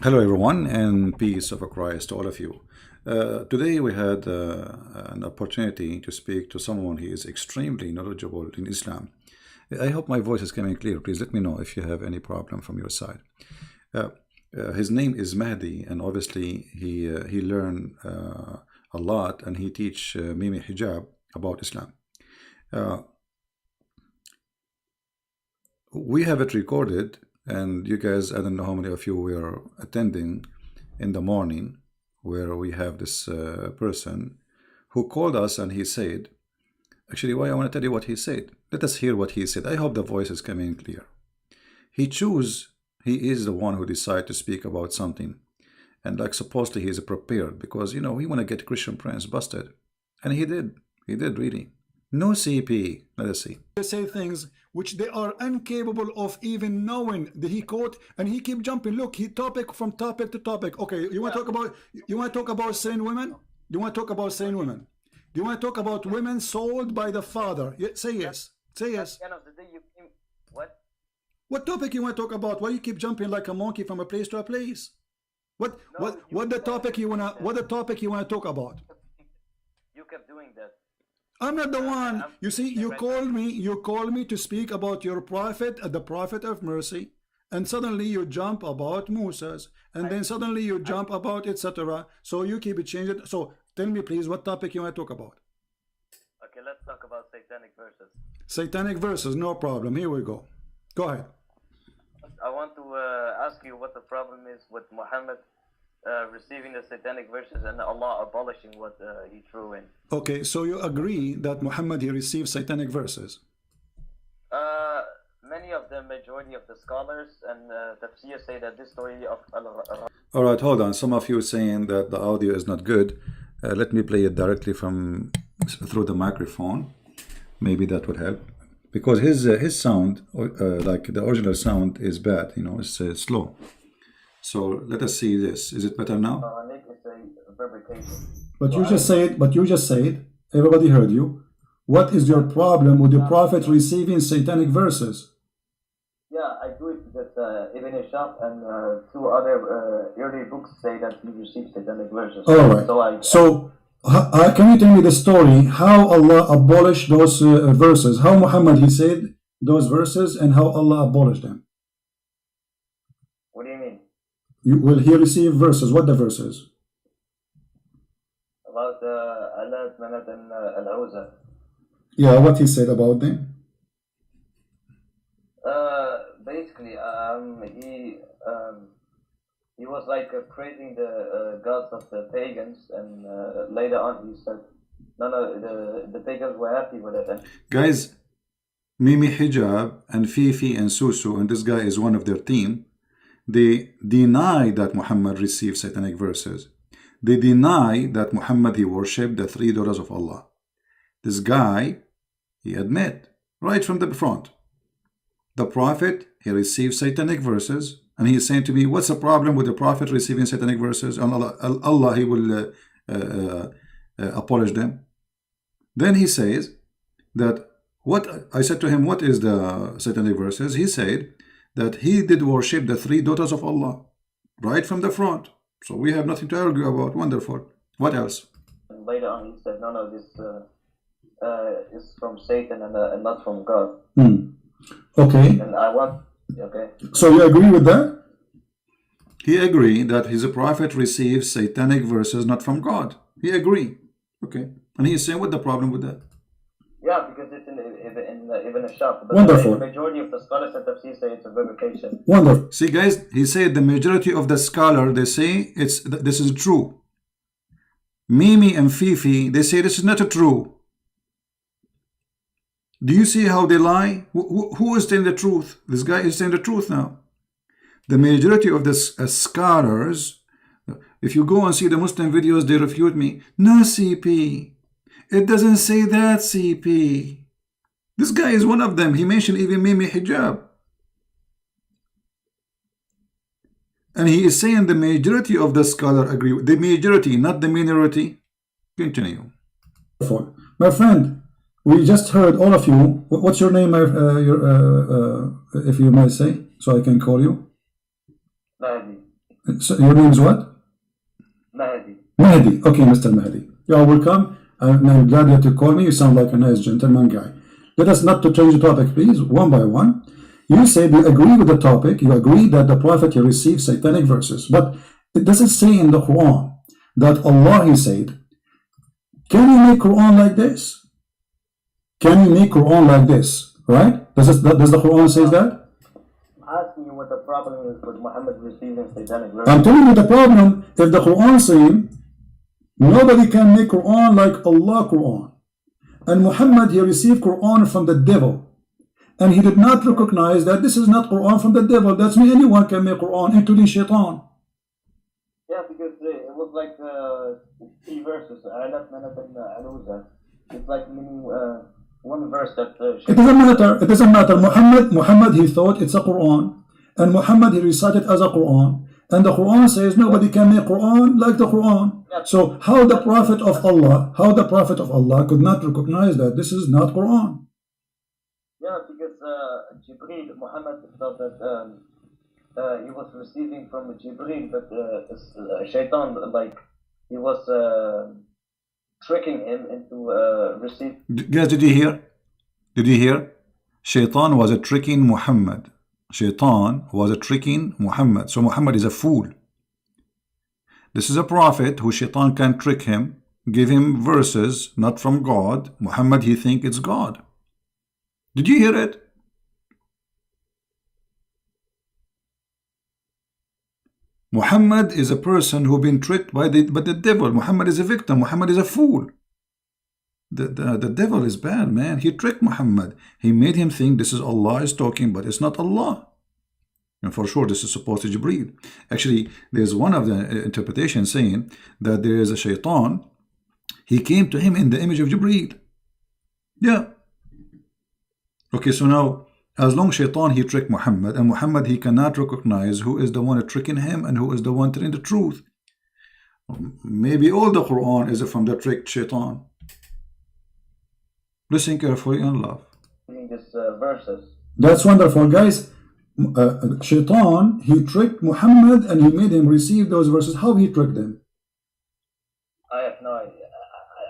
Hello, everyone, and peace of Christ to all of you. Today, we had an opportunity to speak to someone who is extremely knowledgeable in Islam. I hope my voice is coming clear. Please let me know if you have any problem from your side. Uh, his name is Mahdi, and obviously, he learned a lot, and he teach Mimi Hijab about Islam. Uh, we have it recorded, and you guys, I don't know how many of you were attending in the morning, where we have this person who called us, and he said, actually, why I want to tell you what he said. Let us hear what he said. I hope the voice is coming clear. He is the one who decided to speak about something, and like supposedly he is prepared because he want to get Christian Prince busted, and he did really. No CP. Let us see. They say things which they are incapable of even knowing. That he quote and he keep jumping. Look, he topic from topic to topic. Okay, you want to talk about selling women? You want to talk about selling women? Do you want to talk about women sold by the father? Say yes. Say yes. At the end of the day, you came. What? What topic you want to talk about? Why you keep jumping like a monkey from a place to a place? What the topic you wanna talk about? You kept doing that. I'm not the one. You see, you called me to speak about your prophet, the prophet of mercy, and suddenly you jump about Moses, and then suddenly you jump about etc. So you keep it changing. So tell me, please, what topic you want to talk about? Okay, let's talk about satanic verses. Satanic verses, no problem. Here we go. Go ahead. I want to ask you what the problem is with Muhammad receiving the satanic verses and Allah abolishing what he threw in. Okay, so you agree that Muhammad he received satanic verses? Many of the majority of the scholars and tafsir say that this story of All right, hold on. Some of you saying that the audio is not good. Let me play it directly from through the microphone. Maybe that would help, because his sound, like the original sound, is bad. It's slow. So let us see this. Is it better now? Nick is a fabrication. But you just said, everybody heard you. What is your problem with the prophet receiving satanic verses? Yeah, I do it because Ibn Ishaq and two other early books say that he received satanic verses. All right. So can you tell me the story, how Allah abolished those verses? How Muhammad he said those verses and how Allah abolished them? What do you mean? Will he receive verses? What the verses? About Allah, Manat, and Al-Awza. Yeah, what he said about them? Basically, he was like praising the gods of the pagans, and later on he said, no, the pagans were happy with it. And guys, Mimi Hijab and Fifi and Susu, and this guy is one of their team. They deny that Muhammad received satanic verses. They deny that Muhammad he worshipped the three daughters of Allah. This guy, he admit right from the front, the prophet he received satanic verses, and he is saying to me, what's the problem with the prophet receiving satanic verses? And Allah he will abolish them. Then he says that what I said to him, what is the satanic verses? He said that he did worship the three daughters of Allah right from the front. So we have nothing to argue about. Wonderful. What else? And later on he said, no, this is from Satan and not from God. Okay. And I want, okay. So you agree with that? He agreed that his prophet received satanic verses not from God. He agreed. Okay. And he is saying, what's the problem with that? Yeah, because it's in Ibn Ishaq. But Wonderful. The majority of the scholars at Tafsir say it's a fabrication. Wonderful. See, guys, he said the majority of the scholar, they say this is true. Mimi and Fifi, they say this is not true. Do you see how they lie? Who is telling the truth? This guy is saying the truth now. The majority of the scholars, if you go and see the Muslim videos, they refute me. No, CP. It doesn't say that, CP. This guy is one of them. He mentioned even Mimi Hijab. And he is saying the majority of the scholar agree with the majority, not the minority. Continue. My friend, we just heard all of you. What's your name, if you might say, so I can call you? Mahdi. So your name is what? Mahdi. Mahdi. Okay, Mr. Mahdi. You are welcome. I'm glad that you called me. You sound like a nice gentleman guy. Let us not to change the topic, please, one by one. You said you agree with the topic. You agree that the Prophet he received satanic verses. But it doesn't say in the Quran that Allah, he said, can you make Quran like this? Can you make Quran like this? Right? Does the Quran say that? I'm asking you what the problem is with Muhammad receiving satanic verses. I'm telling you the problem. If the Quran saying nobody can make Quran like Allah Quran, and Muhammad he received Quran from the devil, and he did not recognize that this is not Quran from the devil. That's mean anyone can make Quran, including Shaitan. Yeah, because it was like 3 verses. It's like meaning one verse that. It doesn't matter. It doesn't matter. Muhammad he thought it's a Quran, and Muhammad he recited as a Quran, and the Quran says nobody can make Quran like the Quran. So how the Prophet of Allah could not recognize that this is not Quran? Yeah, because Jibreel, Muhammad thought that he was receiving from Jibreel, but Shaitan, like he was tricking him into receive. Guys, did you hear? Did you hear? Shaitan was a tricking Muhammad. Shaitan was a tricking Muhammad. So Muhammad is a fool. This is a prophet who Shaitan can trick him, give him verses not from God. Muhammad he think it's God. Did you hear it? Muhammad is a person who been tricked by the devil. Muhammad is a victim. Muhammad is a fool. The devil is bad, man. He tricked Muhammad. He made him think this is Allah is talking, but it's not Allah. And for sure, this is supposed to Jibreel. Actually, there's one of the interpretations saying that there is a Shaitan. He came to him in the image of Jibreel. Yeah. Okay, so now, as long as Shaitan he tricked Muhammad, and Muhammad he cannot recognize who is the one tricking him and who is the one telling the truth. Maybe all the Quran is from the tricked Shaitan. Listen carefully and love. This verses. That's wonderful, guys. Shaitan he tricked Muhammad and he made him receive those verses. How he tricked them? I have no idea.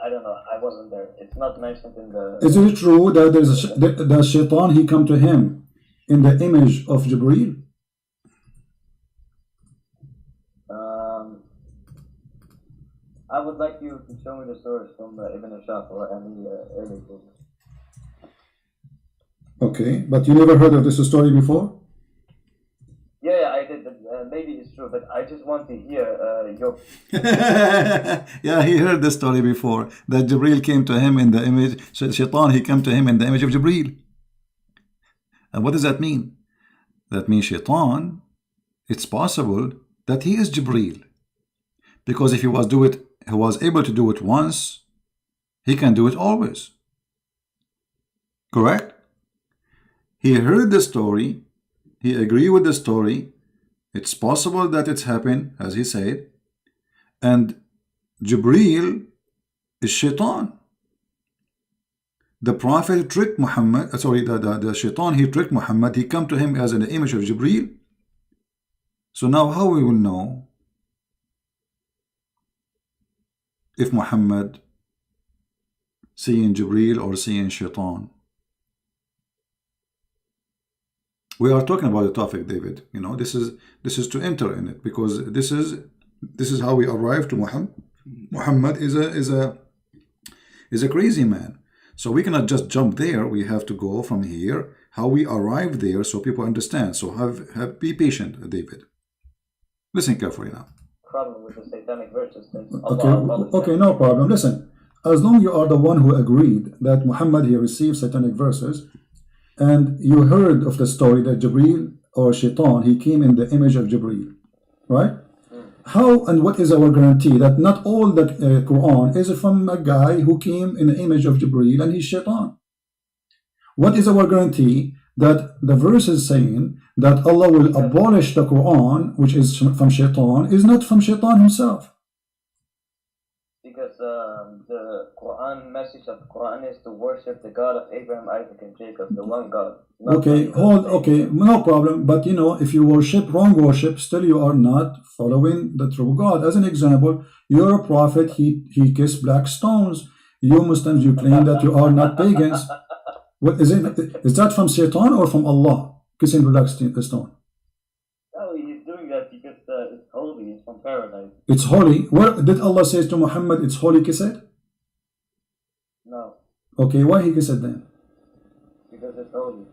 I don't know. I wasn't there. It's not mentioned in the. Is it true that that Shaitan he come to him in the image of Jibreel? I would like you to show me the source from Ibn Ashaf or any early book. Okay, but you never heard of this story before? Yeah, I did. But, maybe it's true, but I just want to hear your. Yeah, he heard the story before that Jibreel came to him in the image. Shaitan he came to him in the image of Jibreel. And what does that mean? That means Shaitan, it's possible that he is Jibreel, because if he was able to do it once, he can do it always. Correct? He heard the story. He agreed with the story. It's possible that it's happened, as he said. And Jibreel is Shaitan. The Prophet tricked Muhammad. The Shaitan, he tricked Muhammad. He come to him as an image of Jibreel. So now how we will know if Muhammad seeing Jibreel or seeing Shaitan? We are talking about the topic, David. You know, this is to enter in it, because this is how we arrive to Muhammad. Muhammad is a crazy man. So we cannot just jump there. We have to go from here, how we arrive there, so people understand. So be patient, David. Listen carefully now. Problem with the satanic verses. Okay, no problem. Listen, as long you are the one who agreed that Muhammad he received satanic verses, and you heard of the story that Jibreel or Shaitan he came in the image of Jibreel, right? How and what is our guarantee that not all the Quran is from a guy who came in the image of Jibreel and he's Shaitan? What is our guarantee that the verse is saying that Allah will abolish the Quran, which is from Shaitan, is not from Shaitan himself? Because the Quran message of the Quran is to worship the God of Abraham, Isaac, and Jacob, the one God. Okay, no problem. But you know, if you worship wrong worship, still you are not following the true God. As an example, your prophet, he kissed black stones. You Muslims, you claim that you are not pagans. What is it? Is that from Satan or from Allah? Kissing the black stone. No, he's doing that because it's holy. It's from paradise. It's holy. Where did Allah say to Muhammad, it's holy, kiss it? No. Okay, why he kiss it then? Because it's holy.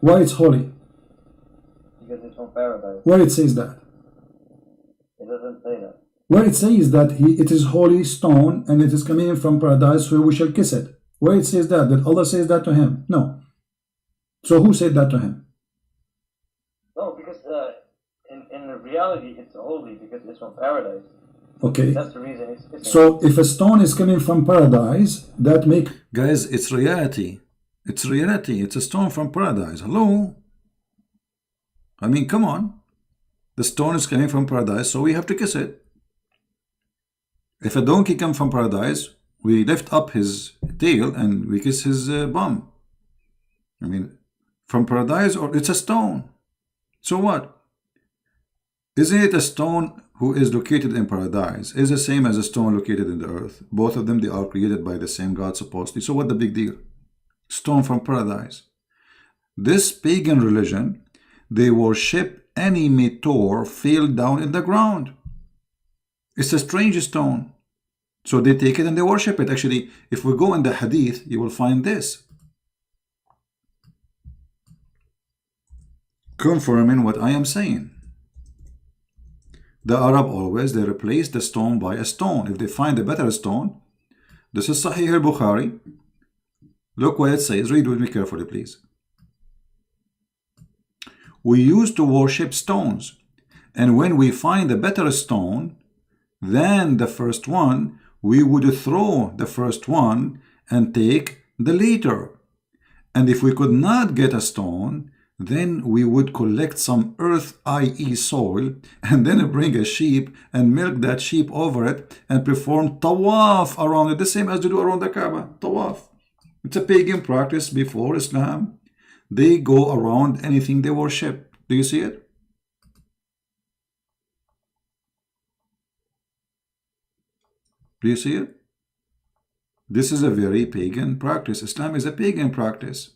Why it's holy? Because it's from paradise. Where it says that? It doesn't say that. Where it says that it is holy stone and it is coming from paradise, so we shall kiss it. Where it says that? Did Allah say that to him? No. So who said that to him? No, because in reality it's holy because it's from paradise. Okay. That's the reason it's kissing. So if a stone is coming from paradise, that make... Guys, it's reality. It's reality. It's a stone from paradise. Hello? I mean, come on. The stone is coming from paradise, so we have to kiss it. If a donkey comes from paradise, we lift up his tail and we kiss his bum. I mean, from paradise, or it's a stone. So what? Isn't it a stone who is located in paradise is the same as a stone located in the earth? Both of them, they are created by the same God supposedly. So what the big deal? Stone from paradise. This pagan religion, they worship any meteor fell down in the ground. It's a strange stone. So they take it and they worship it. Actually, if we go in the hadith, you will find this. Confirming what I am saying. The Arab always, they replace the stone by a stone. If they find a better stone, this is Sahih al-Bukhari. Look what it says. Read with me carefully, please. We used to worship stones. And when we find a better stone than the first one, we would throw the first one and take the later. And if we could not get a stone, then we would collect some earth, i.e. soil, and then bring a sheep and milk that sheep over it and perform tawaf around it, the same as they do around the Kaaba. Tawaf. It's a pagan practice before Islam. They go around anything they worship. Do you see it? Do you see it? This is a very pagan practice. Islam is a pagan practice.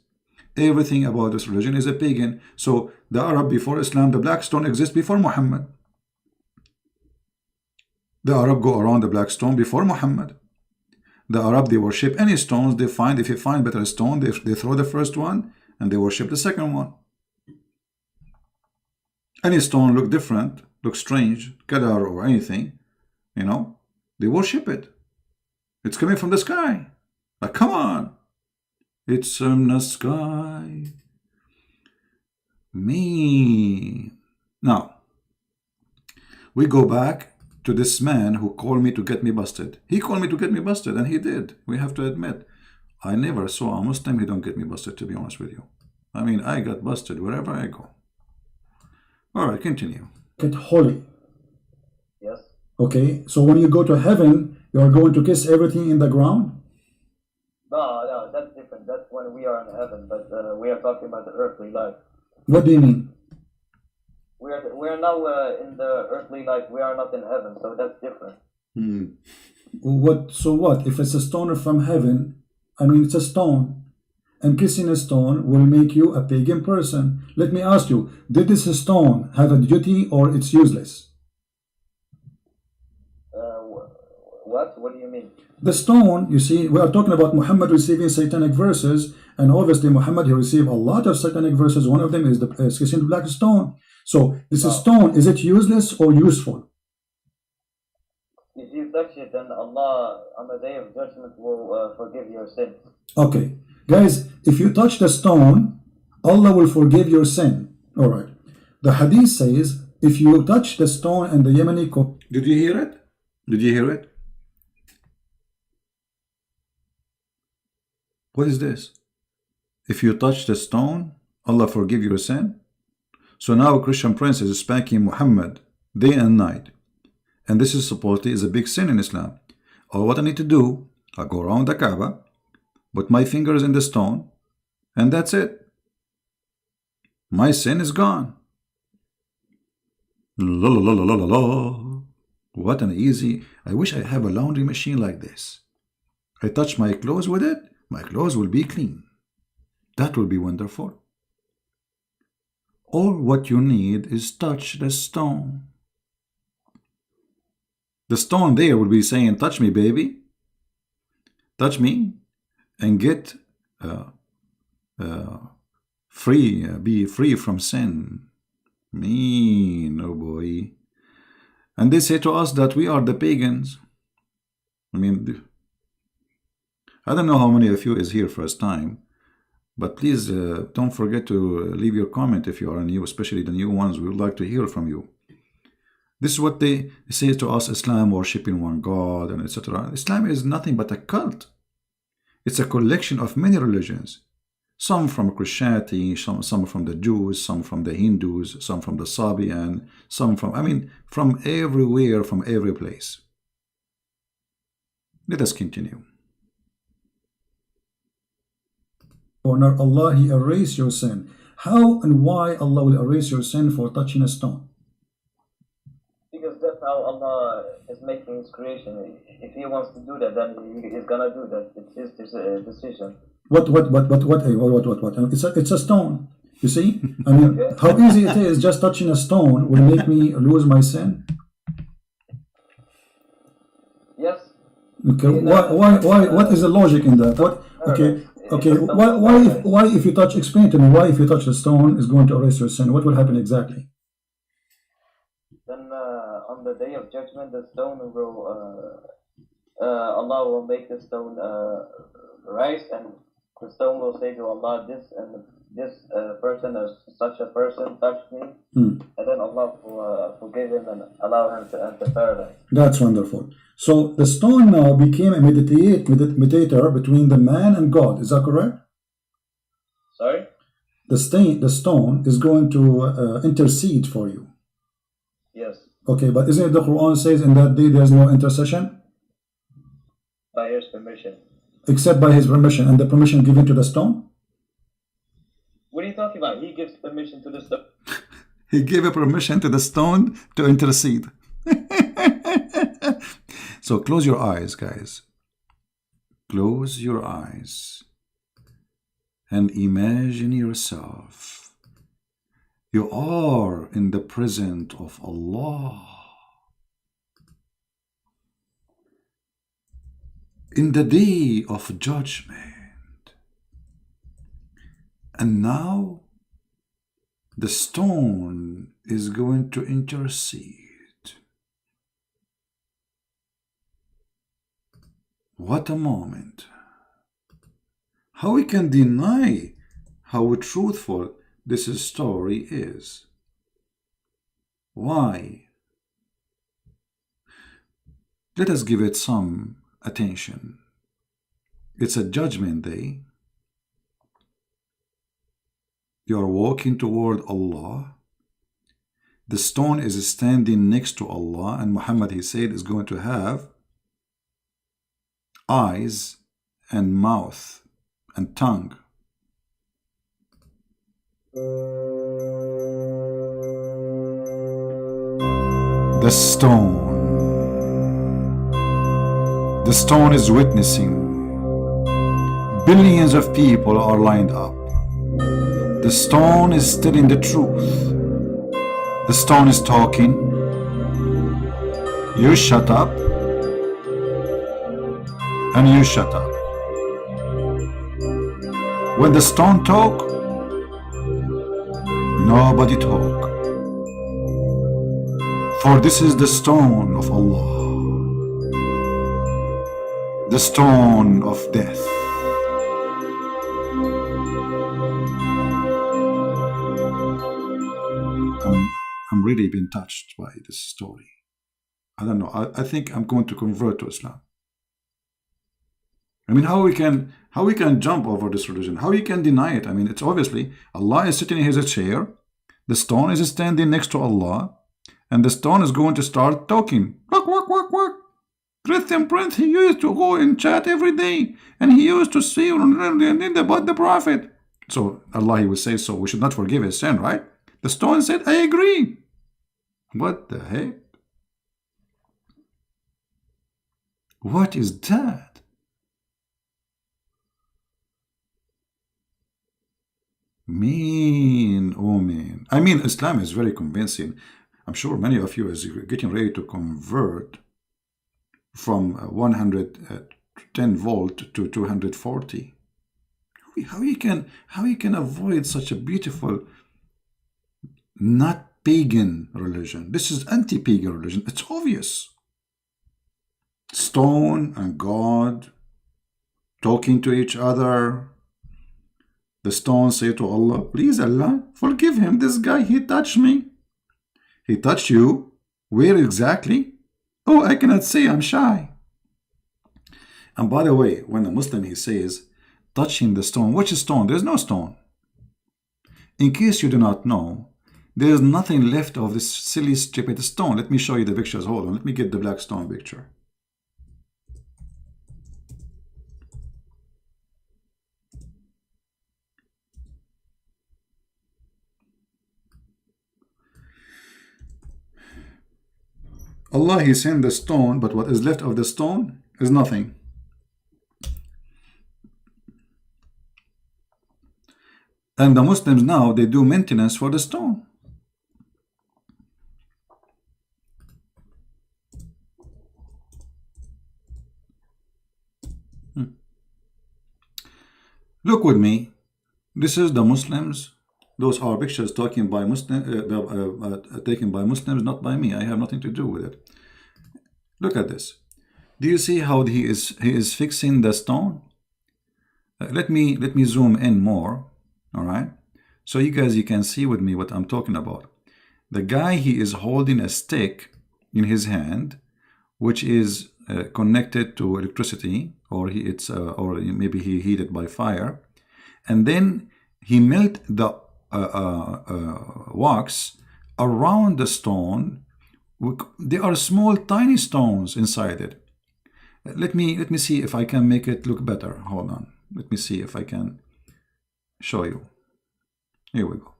Everything about this religion is a pagan. So the Arab before Islam, the black stone exists before Muhammad. The Arab go around the black stone before Muhammad. The Arab, they worship any stones they find. If you find better stone, they throw the first one and they worship the second one. Any stone look different, look strange, Kadar or anything, you know, they worship it. It's coming from the sky. Like, come on. It's from the sky. Me. Now, we go back to this man who called me to get me busted. He called me to get me busted, and he did. We have to admit. I never saw a Muslim who don't get me busted, to be honest with you. I mean, I got busted wherever I go. All right, continue. Get holy. Yes. Okay, so when you go to heaven, you are going to kiss everything in the ground? No, that's different. That's when we are in heaven, but we are talking about the earthly life. What do you mean? We are now in the earthly life. We are not in heaven, so that's different. So what? If it's a stone from heaven, I mean, it's a stone. And kissing a stone will make you a pagan person. Let me ask you, did this stone have a duty or it's useless? What? What do you mean? The stone, you see, we are talking about Muhammad receiving satanic verses, and obviously Muhammad, he received a lot of satanic verses. One of them is the kissing the black stone. So this stone, is it useless or useful? If you touch it, then Allah on the day of judgment will forgive your sins. Okay. Guys, if you touch the stone, Allah will forgive your sin. All right. The hadith says, if you touch the stone and the Yemeni... Did you hear it? Did you hear it? What is this? If you touch the stone, Allah forgive your sin? So now a Christian prince is spanking Muhammad day and night. And this is supposedly is a big sin in Islam. all what I need to do, I go around the Kaaba, put my fingers in the stone, and that's it. My sin is gone. La la la la la la. What an easy. I wish I have a laundry machine like this. I touch my clothes with it, my clothes will be clean. That will be wonderful. All what you need is touch the stone. The stone there will be saying, touch me, baby. Touch me and get free, be free from sin. Oh boy. And they say to us that we are the pagans. I mean, I don't know how many of you is here first time, but please don't forget to leave your comment if you are new, especially the new ones. We would like to hear from you. This is what they say to us: Islam worshiping one God and etc. Islam is nothing but a cult. It's a collection of many religions. Some from Christianity, some from the Jews, some from the Hindus, some from the Sabian, some from, from everywhere, from every place. Let us continue. Honor Allah, He erase your sin. How and why Allah will erase your sin for touching a stone? Because that's how Allah is making His creation. If He wants to do that, then He's gonna do that. It's His decision. What? It's a stone. You see? I mean, how easy it is, just touching a stone will make me lose my sin. Yes. Okay. Why? What is the logic in that? What? Okay. Okay. Why if you touch? Explain to me why if you touch the stone is going to erase your sin. What will happen exactly? Then on the day of judgment, the stone will. Allah will make the stone rise, and the stone will say to Allah, this person is such a person touched me, and then Allah will forgive him and allow him to enter paradise. That's wonderful. So the stone now became a mediator between the man and God. Is that correct? Sorry? The stone is going to intercede for you. Yes. Okay, but isn't it the Quran says in that day there's no intercession? By His permission. Except by His permission, and the permission given to the stone? What are you talking about? He gives permission to the stone. He gave a permission to the stone to intercede. So close your eyes, guys. Close your eyes and imagine yourself. You are in the presence of Allah. In the day of judgment. And now the stone is going to intercede. What a moment. How we can deny how truthful this story is? Why? Let us give it some attention. It's a judgment day. You are walking toward Allah. The stone is standing next to Allah, and Muhammad, he said, is going to have eyes and mouth and tongue. The stone is witnessing. Billions of people are lined up. The stone is telling the truth. The stone is talking. You shut up. And you shut up. When the stone talk, nobody talk. For this is the stone of Allah. The stone of death. I'm really been touched by this story. I don't know. I think I'm going to convert to Islam. I mean, how we can jump over this religion? How you can deny it? I mean, it's obviously Allah is sitting in His chair. The stone is standing next to Allah, and the stone is going to start talking. Work, work, work, work. Christian Prince, he used to go and chat every day, and he used to say about the Prophet. So Allah, he would say, so we should not forgive his sin, right? The stone said, I agree. What the heck? What is that? Mean, oh man. I mean, Islam is very convincing. I'm sure many of you is getting ready to convert from 110 volt to 240. How you can avoid such a beautiful, not pagan religion? This is anti-pagan religion. It's obvious. Stone and God talking to each other. The stone say to Allah, please Allah, forgive him. This guy, he touched me. He touched you? Where exactly? Oh, I cannot say, I'm shy. And by the way, when a Muslim, he says, touching the stone, which stone? There's no stone. In case you do not know, there is nothing left of this silly, stupid stone. Let me show you the pictures. Hold on, let me get the black stone picture. Allah, he sent the stone, but what is left of the stone is nothing. And the Muslims now, they do maintenance for the stone. Look with me. This is the Muslims. Those are pictures taken by Muslims, not by me. I have nothing to do with it. Look at this. Do you see how he is fixing the stone? Let me zoom in more. All right. So you guys, you can see with me what I'm talking about. The guy, he is holding a stick in his hand, which is connected to electricity, or or maybe he heated by fire, and then he melt the wax around the stone. There are small, tiny stones inside it. Let me see if I can make it look better. Hold on. Let me see if I can show you. Here we go.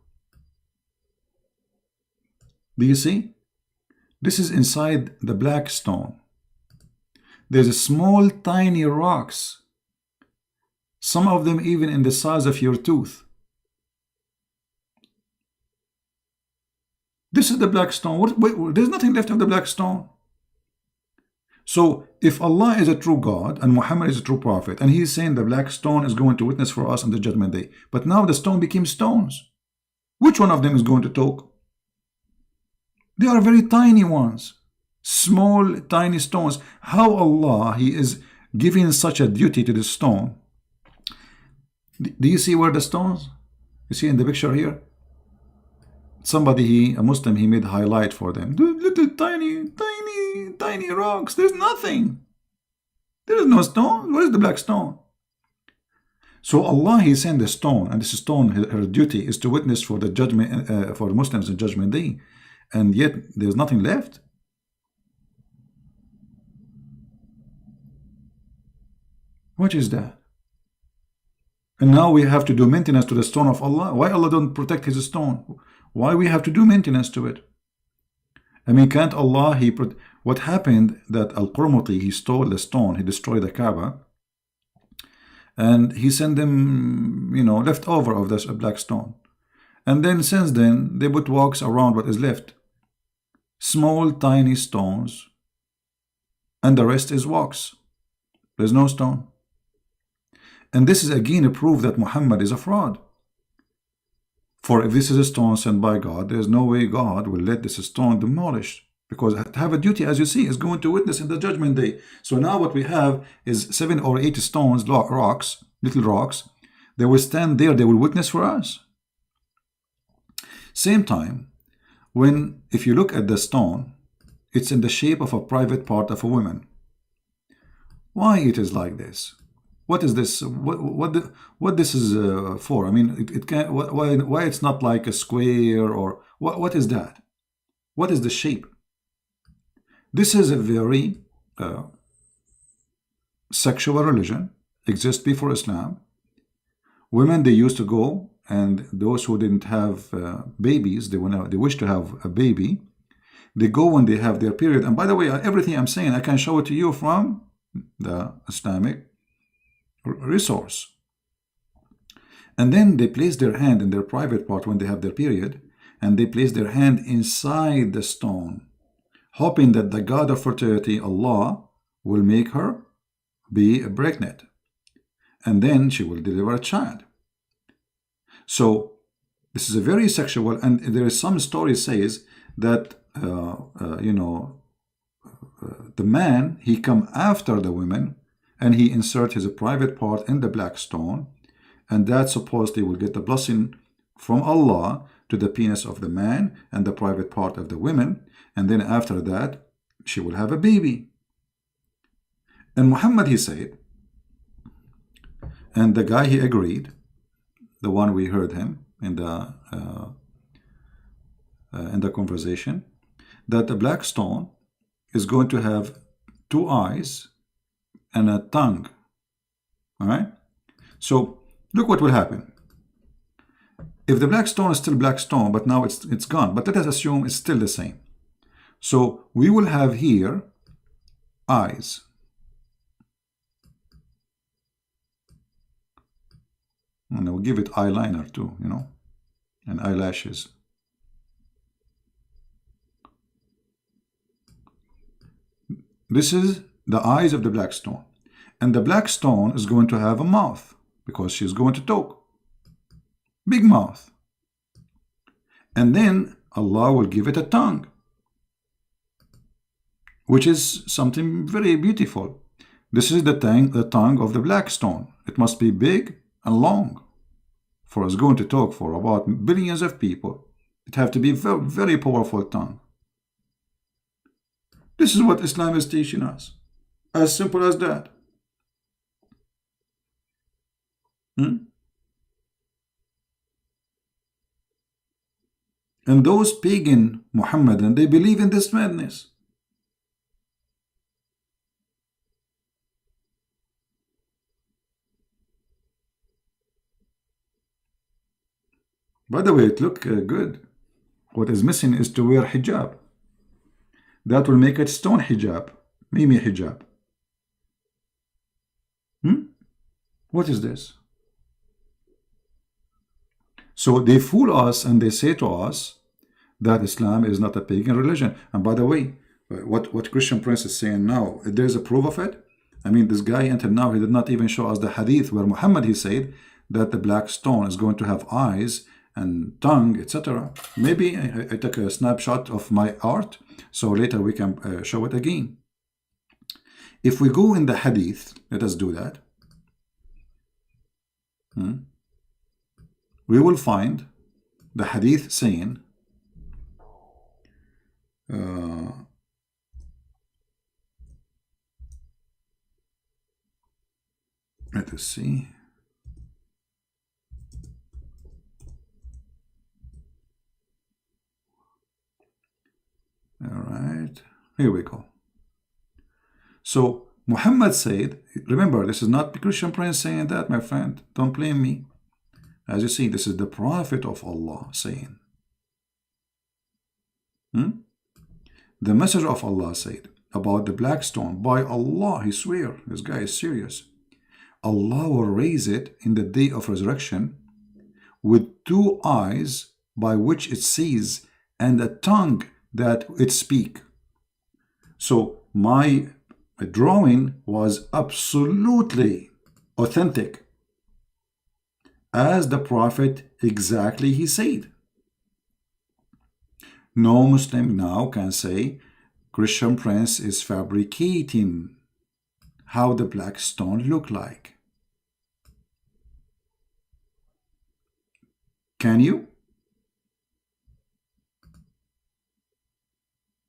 Do you see? This is inside the black stone. There's a small, tiny rocks. Some of them even in the size of your tooth. This is the black stone. There's nothing left of the black stone. So if Allah is a true God and Muhammad is a true prophet, and he's saying the black stone is going to witness for us on the judgment day, but now the stone became stones, which one of them is going to talk? They are very tiny ones, small, tiny stones. How Allah, he is giving such a duty to the stone? Do you see where the stones? You see in the picture here? Somebody, a Muslim, he made highlight for them. The little tiny rocks. There's nothing. There is no stone. Where is the black stone? So Allah, he sent the stone, and this stone, her duty is to witness for the judgment, for the Muslims in Judgment Day, and yet there's nothing left. What is that? And now we have to do maintenance to the stone of Allah. Why Allah don't protect his stone? Why we have to do maintenance to it? I mean, can't Allah, what happened that Al-Qurmuti, he stole the stone, he destroyed the Kaaba, and he sent them, left over of this black stone. And then since then, they put walks around what is left. Small, tiny stones, and the rest is walks. There's no stone. And this is again a proof that Muhammad is a fraud. For if this is a stone sent by God, there is no way God will let this stone demolished, because to have a duty, as you see, is going to witness in the judgment day. So now what we have is 7 or 8 stones, rocks, little rocks. They will stand there, they will witness for us. Same time, if you look at the stone, it's in the shape of a private part of a woman. Why it is like this? What is this? What this is for? I mean, it can. Why it's not like a square, or what is that? What is the shape? This is a very sexual religion exists before Islam. Women, they used to go, and those who didn't have babies, they wish to have a baby, they go when they have their period. And by the way, everything I'm saying, I can show it to you from the Islamic resource. And then they place their hand in their private part when they have their period, and they place their hand inside the stone, hoping that the God of fertility, Allah, will make her be pregnant, and then she will deliver a child. So this is a very sexual, and there is some story says that the man, he come after the women and he insert his private part in the black stone, and that supposedly will get the blessing from Allah to the penis of the man and the private part of the women, and then after that she will have a baby. And Muhammad, he said, and the guy, he agreed, the one we heard him in the conversation, that the black stone is going to have 2 eyes and a tongue. All right? So look what will happen. If the black stone is still black stone, but now it's gone, but let us assume it's still the same. So we will have here eyes. And I will give it eyeliner too, and eyelashes. This is the eyes of the black stone. And the black stone is going to have a mouth, because she's going to talk. Big mouth. And then Allah will give it a tongue, which is something very beautiful. This is the tongue of the black stone. It must be big and long, for it's going to talk for about billions of people. It have to be very, very powerful tongue. This is what Islam is teaching us. As simple as that. And those pagan Muhammadan, they believe in this madness. By the way, it look good. What is missing is to wear hijab. That will make it stone hijab, Mimi hijab. What is this? So they fool us and they say to us that Islam is not a pagan religion. And by the way, what Christian Prince is saying now, there's a proof of it. I mean, this guy until now, he did not even show us the hadith where Muhammad, he said that the black stone is going to have eyes and tongue, etc. Maybe I took a snapshot of my art, so later we can show it again. If we go in the hadith, let us do that. We will find the hadith saying let us see. All right, here we go. So Muhammad said, remember, this is not the Christian Prince saying that, my friend. Don't blame me. As you see, this is the Prophet of Allah saying. The Messenger of Allah said about the black stone, by Allah, he swear, this guy is serious. Allah will raise it in the day of resurrection with 2 eyes by which it sees and a tongue that it speak. So my drawing was absolutely authentic, as the Prophet exactly he said. No Muslim now can say Christian Prince is fabricating how the black stone look like. Can you?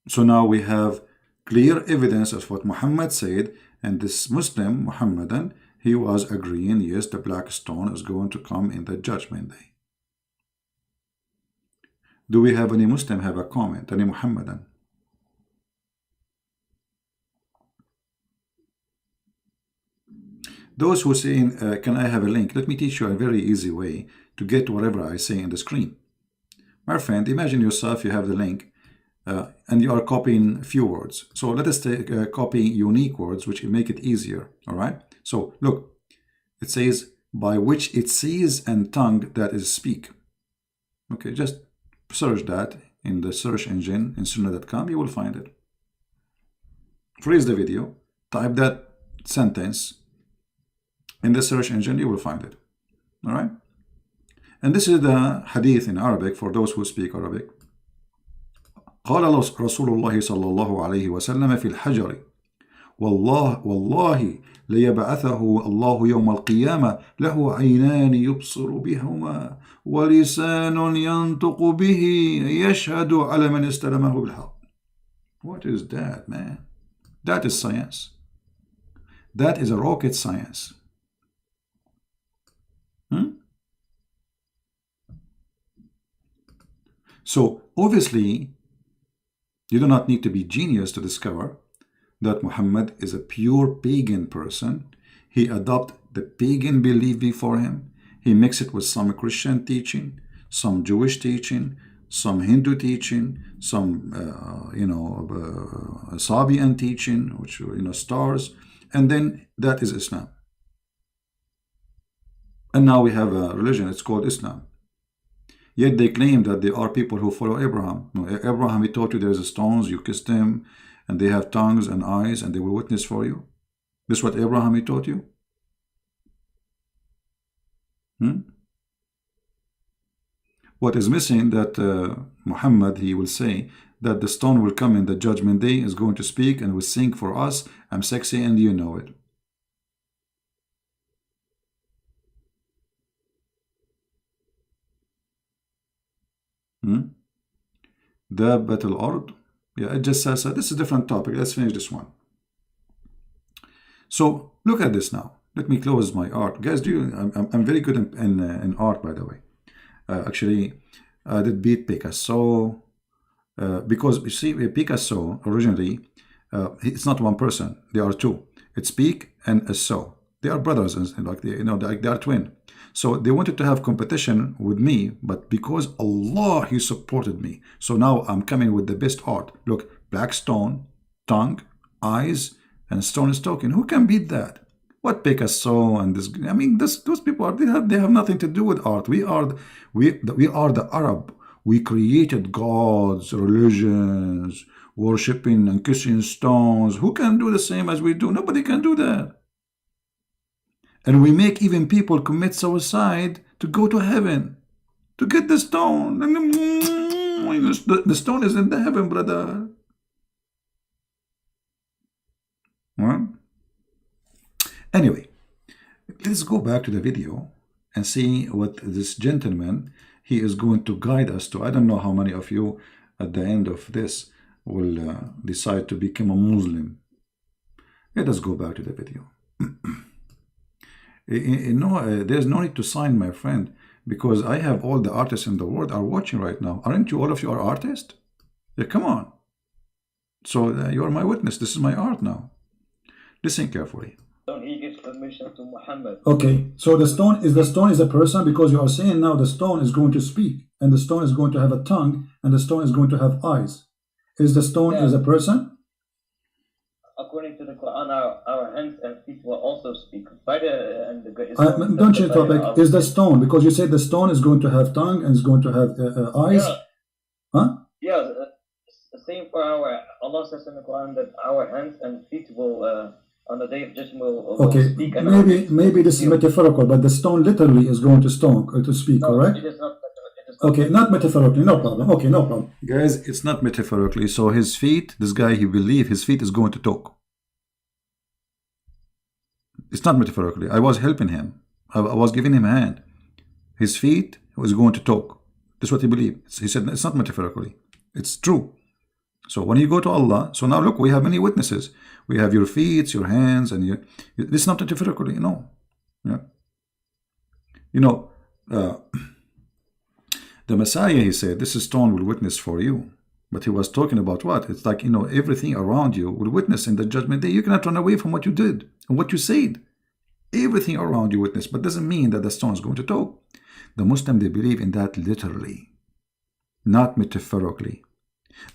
So now we have clear evidence of what Muhammad said, and this Muslim, Muhammadan, he was agreeing, yes, the black stone is going to come in the judgment day. Do we have any Muslim have a comment, any Muhammadan? Those who say, can I have a link? Let me teach you a very easy way to get whatever I say in the screen. My friend, imagine yourself, you have the link, and you are copying a few words. So let us copy unique words, which will make it easier, all right? So look, it says, by which it sees and tongue that is speak. Okay, just search that in the search engine in sunnah.com, you will find it. Freeze the video, type that sentence in the search engine, you will find it. All right? And this is the hadith in Arabic for those who speak Arabic. قال رسول الله صلى الله عليه وسلم في الحجر والله ليبعثه الله يوم القيامة له عينان يبصر بهما ولسان ينطق به يشهد على من استلمه بالحق. What is that, man? That is science. That is a rocket science. So obviously, you do not need to be genius to discover that Muhammad is a pure pagan person. He adopted the pagan belief before him. He mixed it with some Christian teaching, some Jewish teaching, some Hindu teaching, some Sabian teaching, which stars, and then that is Islam. And now we have a religion, it's called Islam. Yet they claim that there are people who follow Abraham. No, Abraham, he taught you there's stones, you kissed them, and they have tongues and eyes, and they will witness for you. This is what Abraham, he taught you? What is missing that Muhammad, he will say that the stone will come in the judgment day, is going to speak and will sing for us, I'm sexy and you know it. دابة الأرض. Yeah, it just says this is a different topic. Let's finish this one. So look at this now. Let me close my art, guys. I'm very good in art, by the way. Actually, I did beat Picasso because you see, Picasso originally, it's not one person. There are two. It's Pic and Asso. They are brothers, and like they are twin. So they wanted to have competition with me, but because Allah, He supported me. So now I'm coming with the best art. Look, black stone, tongue, eyes, and stone is talking. Who can beat that? What Picasso and this? I mean, those people they have nothing to do with art. We are the Arab. We created gods, religions, worshipping and kissing stones. Who can do the same as we do? Nobody can do that. And we make even people commit suicide to go to heaven, to get the stone. The stone is in the heaven, brother. Well, anyway, let's go back to the video and see what this gentleman, he is going to guide us to. I don't know how many of you at the end of this will decide to become a Muslim. Let us go back to the video. There's no need to sign, my friend, because I have all the artists in the world are watching right now. Aren't you, all of you are artists? Yeah, come on. So you are my witness. This is my art now. Listen carefully. He gives permission to Muhammad. Okay, so the stone is a person, because you are saying now the stone is going to speak, and the stone is going to have a tongue, and the stone is going to have eyes. Is the stone is a person? According to the Quran, our hands and feet will also speak. Don't change topic. Is the stone, because you said the stone is going to have tongue and is going to have eyes? Yeah. Huh? Yeah, same for Allah says in the Quran that our hands and feet will, on the day of judgment, will speak. And maybe this is metaphorical, but the stone literally is going to speak, no, correct? It is not. Okay, not metaphorically, no problem. Okay, no problem. Guys, it's not metaphorically. So his feet, this guy, he believes his feet is going to talk. It's not metaphorically. I was helping him. I was giving him a hand. His feet was going to talk. That's what he believed. He said it's not metaphorically. It's true. So when you go to Allah, so now look, we have many witnesses. We have your feet, your hands, and your. This is not metaphorically, no. Yeah. The Messiah, he said, this stone will witness for you. But he was talking about what? It's like, everything around you will witness in the judgment day. You cannot run away from what you did and what you said. Everything around you witness, but doesn't mean that the stone is going to talk. The Muslim, they believe in that literally, not metaphorically.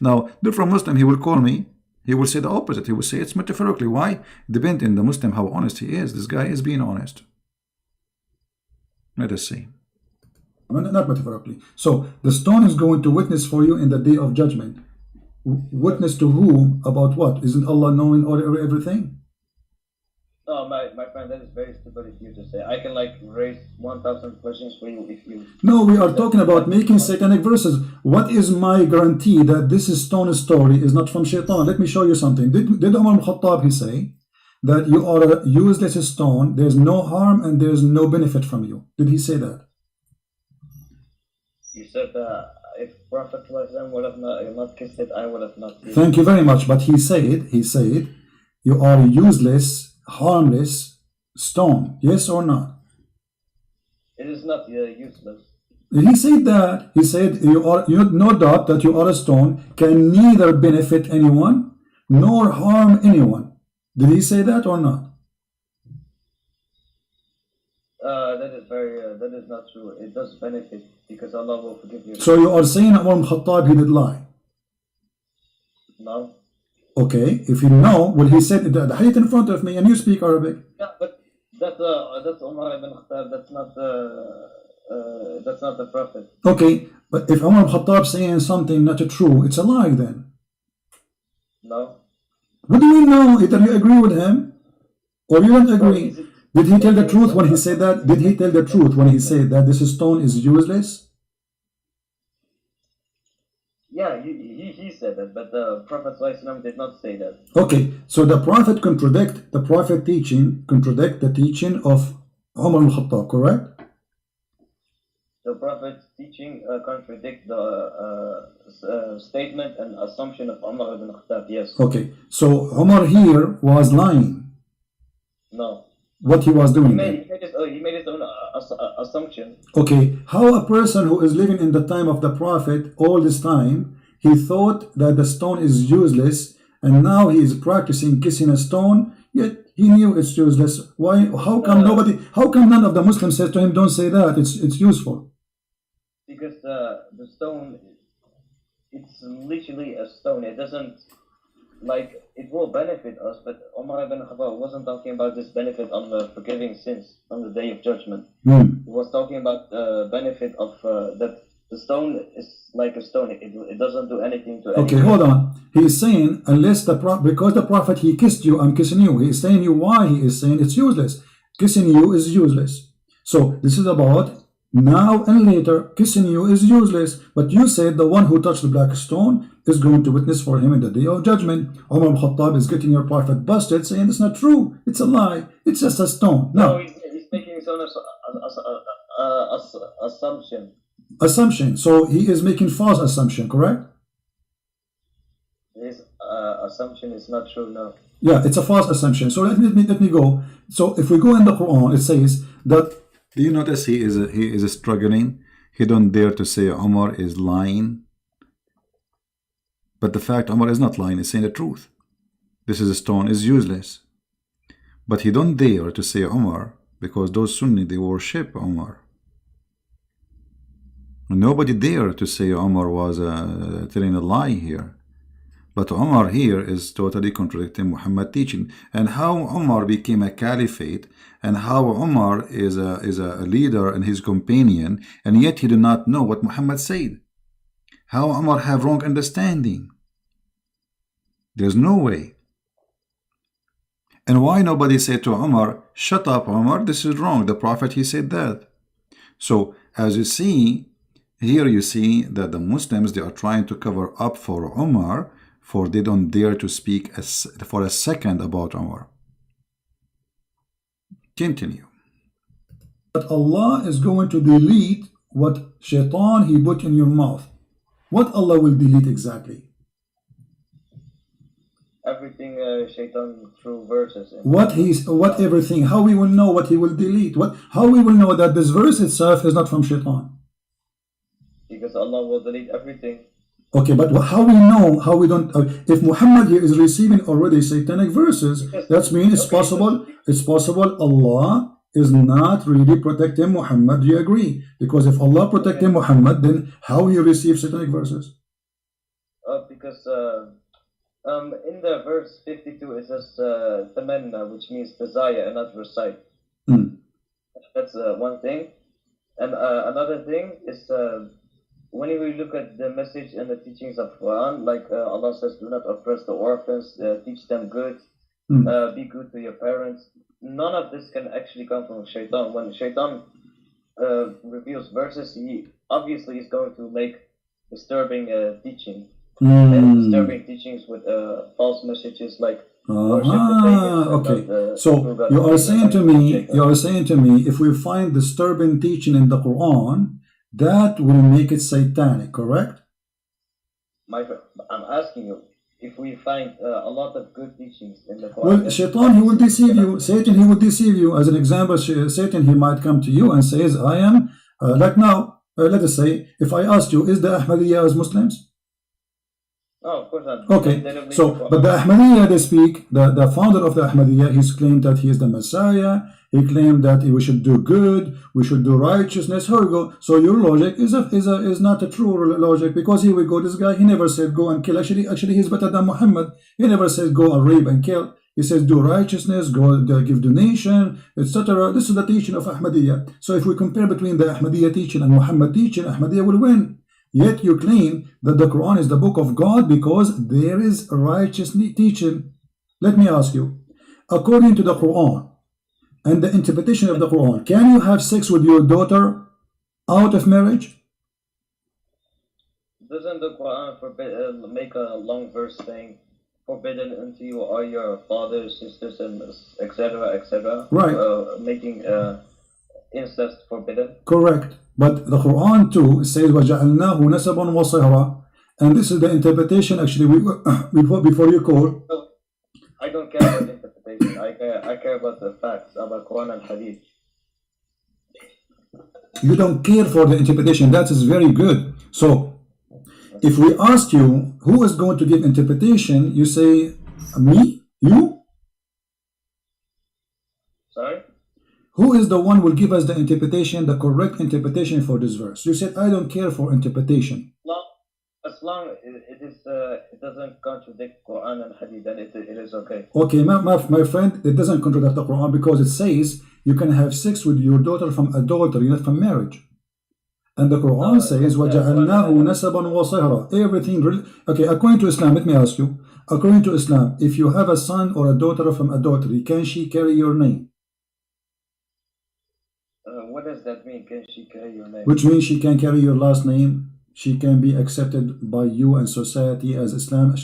Now, different Muslim, he will call me, he will say the opposite. He will say it's metaphorically. Why? Depending on the Muslim, how honest he is. This guy is being honest. Let us see. Not metaphorically. So the stone is going to witness for you in the day of judgment. Witness to whom? About what? Isn't Allah knowing everything? Oh, my friend, that is very stupid of you to say. I can like raise 1,000 questions for you if you... No, we are talking about making satanic verses. What is my guarantee that this stone story is not from shaitan? Let me show you something. Did Umar al-Khattab, he say that you are a useless stone, there's no harm and there's no benefit from you? Did he say that? You said if Prophet would have not kissed it, I would have not kissed it. Thank you very much. But he said, you are a useless, harmless stone. Yes or not? It is not useless. He said that. He said, you no doubt that you are a stone, can neither benefit anyone nor harm anyone. Did he say that or not? That is not true. It does benefit because Allah will forgive you. So you are saying Umar al-Khattab, he did lie? No. Okay, if you know, well, he said the hadith in front of me and you speak Arabic. Yeah, but that's Umar ibn Khattab. That's not the Prophet. Okay, but if Umar al-Khattab saying something not true, it's a lie then. No. What do you know? Either you agree with him or you don't agree. Did he tell the truth when he said that? Did he tell the truth when he said that this stone is useless? Yeah, he said that, but the Prophet ﷺ did not say that. Okay, so the Prophet contradict the teaching of Umar al-Khattab, correct? The Prophet's teaching contradict the statement and assumption of Umar ibn Khattab, yes. Okay, so Umar here was lying. No. What he was doing? He made his own assumption. Okay, how a person who is living in the time of the Prophet all this time, he thought that the stone is useless, and now he is practicing kissing a stone, yet he knew it's useless. Why? How come none of the Muslims said to him, don't say that, it's useful? Because the stone, it's literally a stone. It doesn't, like, it will benefit us, but Umar ibn Khattab wasn't talking about this benefit on the forgiving sins on the day of judgment. He was talking about the benefit of that the stone is like a stone. It doesn't do anything to anyone. Okay, hold on. He's saying, because the Prophet, he kissed you, I'm kissing you. He's saying you why he is saying it's useless. Kissing you is useless. So this is about now and later. Kissing you is useless. But you said the one who touched the black stone is going to witness for him in the day of judgment. Umar al-Khattab is getting your Prophet busted, saying it's not true. It's a lie. It's just a stone. No, he's making his own assumption. Assumption. So he is making false assumption, correct? His assumption is not true, no. Yeah, it's a false assumption. So let me go. So if we go in the Quran, it says that. Do you notice he is struggling? He don't dare to say Umar is lying. But the fact Umar is not lying, is saying the truth. This is a stone is useless. But he don't dare to say Umar because those Sunni, they worship Umar. Nobody dare to say Umar was telling a lie here. But Umar here is totally contradicting Muhammad teaching. And how Umar became a caliphate, and how Umar is a leader and his companion, and yet he do not know what Muhammad said. How Umar have wrong understanding. There's no way. And why nobody said to Umar, shut up Umar, this is wrong. The Prophet, he said that. So as you see, here you see that the Muslims, they are trying to cover up for Umar, for they don't dare to speak for a second about Umar. Continue. But Allah is going to delete what shaitan he put in your mouth. What Allah will delete exactly? Everything shaitan through verses. What everything? How we will know what he will delete? How we will know that this verse itself is not from shaitan? Because Allah will delete everything. Okay, but how we know, how we don't, if Muhammad here is receiving already satanic verses, that means it's possible Allah is not really protecting Muhammad. Do you agree? Because if Allah protecting Muhammad, then how he receives satanic verses? Because in the verse 52 it says tamanna, which means desire and not recite. That's one thing. And another thing is when we look at the message and the teachings of Quran, like Allah says, do not oppress the orphans, teach them good, be good to your parents. None of this can actually come from Shaitan. When Shaitan reveals verses, he obviously is going to make disturbing teaching. And disturbing teachings with false messages like okay. So you are saying to me, if we find disturbing teaching in the Quran, that will make it satanic, correct? My friend, I'm asking you, if we find a lot of good teachings in the Quran. Well, Shaitan, he will deceive you. Satan, he will deceive you. As an example, Satan, he might come to you and says, I am, like now, let us say, if I asked you, is the Ahmadiyya as Muslims? Oh, of course not. Okay, so, but the Ahmadiyya, they speak, the founder of the Ahmadiyya, he's claimed that he is the Messiah. He claimed that we should do good, we should do righteousness. Here we go. So your logic is not a true logic, because here we go. This guy, he never said go and kill. Actually, he's better than Muhammad. He never said go and rape and kill. He says do righteousness, go give donation, etc. This is the teaching of Ahmadiyya. So if we compare between the Ahmadiyya teaching and Muhammad teaching, Ahmadiyya will win. Yet you claim that the Quran is the book of God because there is righteous teaching. Let me ask you, according to the Quran and the interpretation of the Quran, can you have sex with your daughter out of marriage? Doesn't the Quran forbid, make a long verse saying, forbidden unto you are your fathers, sisters, and etc. Right. Making incest forbidden? Correct. But the Quran too says وَجَعَلْنَاهُ نَسَبًا وَصِهْرًا, and this is the interpretation actually before you call. No, I don't care about interpretation. I care about the facts about Quran and Hadith. You don't care for the interpretation. That is very good. So if we ask you who is going to give interpretation, you say me, you. Sorry? Who is the one who will give us the interpretation, the correct interpretation for this verse? You said, I don't care for interpretation. As long as it doesn't contradict Quran and Hadith, then it is okay. Okay, my friend, it doesn't contradict the Quran because it says you can have sex with your daughter from adultery, not from marriage. And the Quran says, وَجَعَلْنَاهُ نَسَبًا وَصِهْرًا. Everything. Okay, according to Islam, let me ask you. According to Islam, if you have a son or a daughter from adultery, can she carry your name? What does that mean? Can she carry your name? Which means she can carry your last name. She can be accepted by you and society as Islam.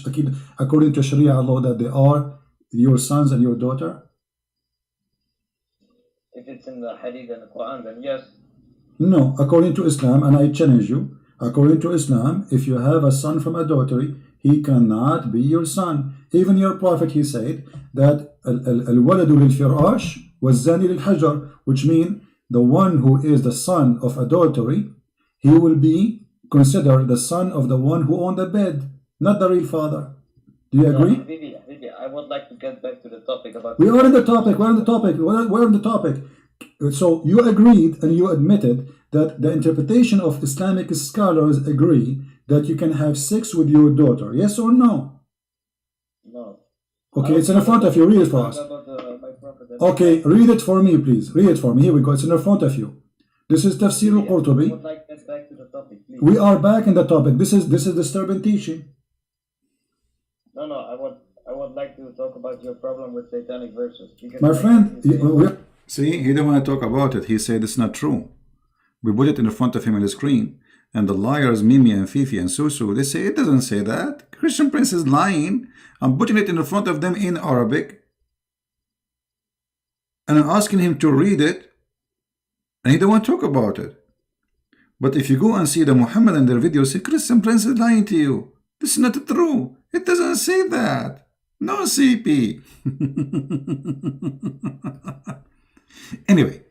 According to Sharia law, that they are your sons and your daughter. If it's in the Hadith and the Quran, then yes. No, according to Islam, and I challenge you, according to Islam, if you have a son from adultery, he cannot be your son. Even your Prophet, he said that al-waladu lil-firash wal-zani lil-hajar, which means the one who is the son of adultery, he will be considered the son of the one who owned the bed, not the real father. Do you agree? Habibi, I would like to get back to the topic about... We are in the topic, we're on the topic. So you agreed and you admitted that the interpretation of Islamic scholars agree that you can have sex with your daughter. Yes or no? No. Okay, it's in front of you. Read it for us. Okay, read it for me, please. Read it for me. Here we go. It's in front of you. This is Tafsir al-Qurtubi. I would like to get back to the topic, please. We are back in the topic. This is disturbing teaching. No, I would like to talk about your problem with satanic verses. My friend, see, he didn't want to talk about it. He said it's not true. We put it in front of him on the screen. And the liars, Mimi and Fifi and Susu, they say it doesn't say that. Christian Prince is lying. I'm putting it in front of them in Arabic. And I'm asking him to read it. And he don't want to talk about it. But if you go and see the Muhammad and their videos, say Christian Prince is lying to you. This is not true. It doesn't say that. No CP. Anyway.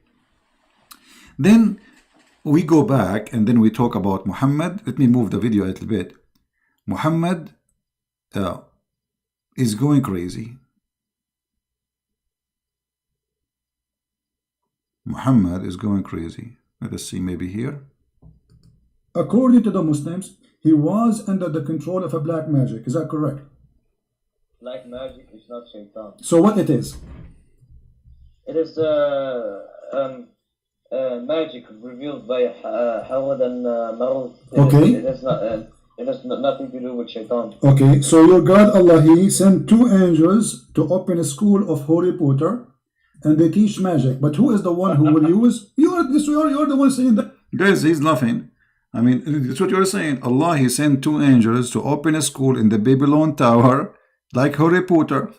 Then we go back and then we talk about Muhammad. Let me move the video a little bit. Muhammad is going crazy. Muhammad is going crazy. Let us see, maybe here. According to the Muslims, he was under the control of a black magic. Is that correct? Black magic is not shaitan. So what it is? It is magic revealed by Hawad and Marut. Okay. It has nothing to do with shaitan. Okay, so your God Allah, He sent 2 angels to open a school of Harry Potter, and they teach magic. But who is the one who will use? You're the one saying that. Guys, he's laughing. I mean, that's what you're saying. Allah, He sent 2 angels to open a school in the Babylon Tower, like Harry Potter.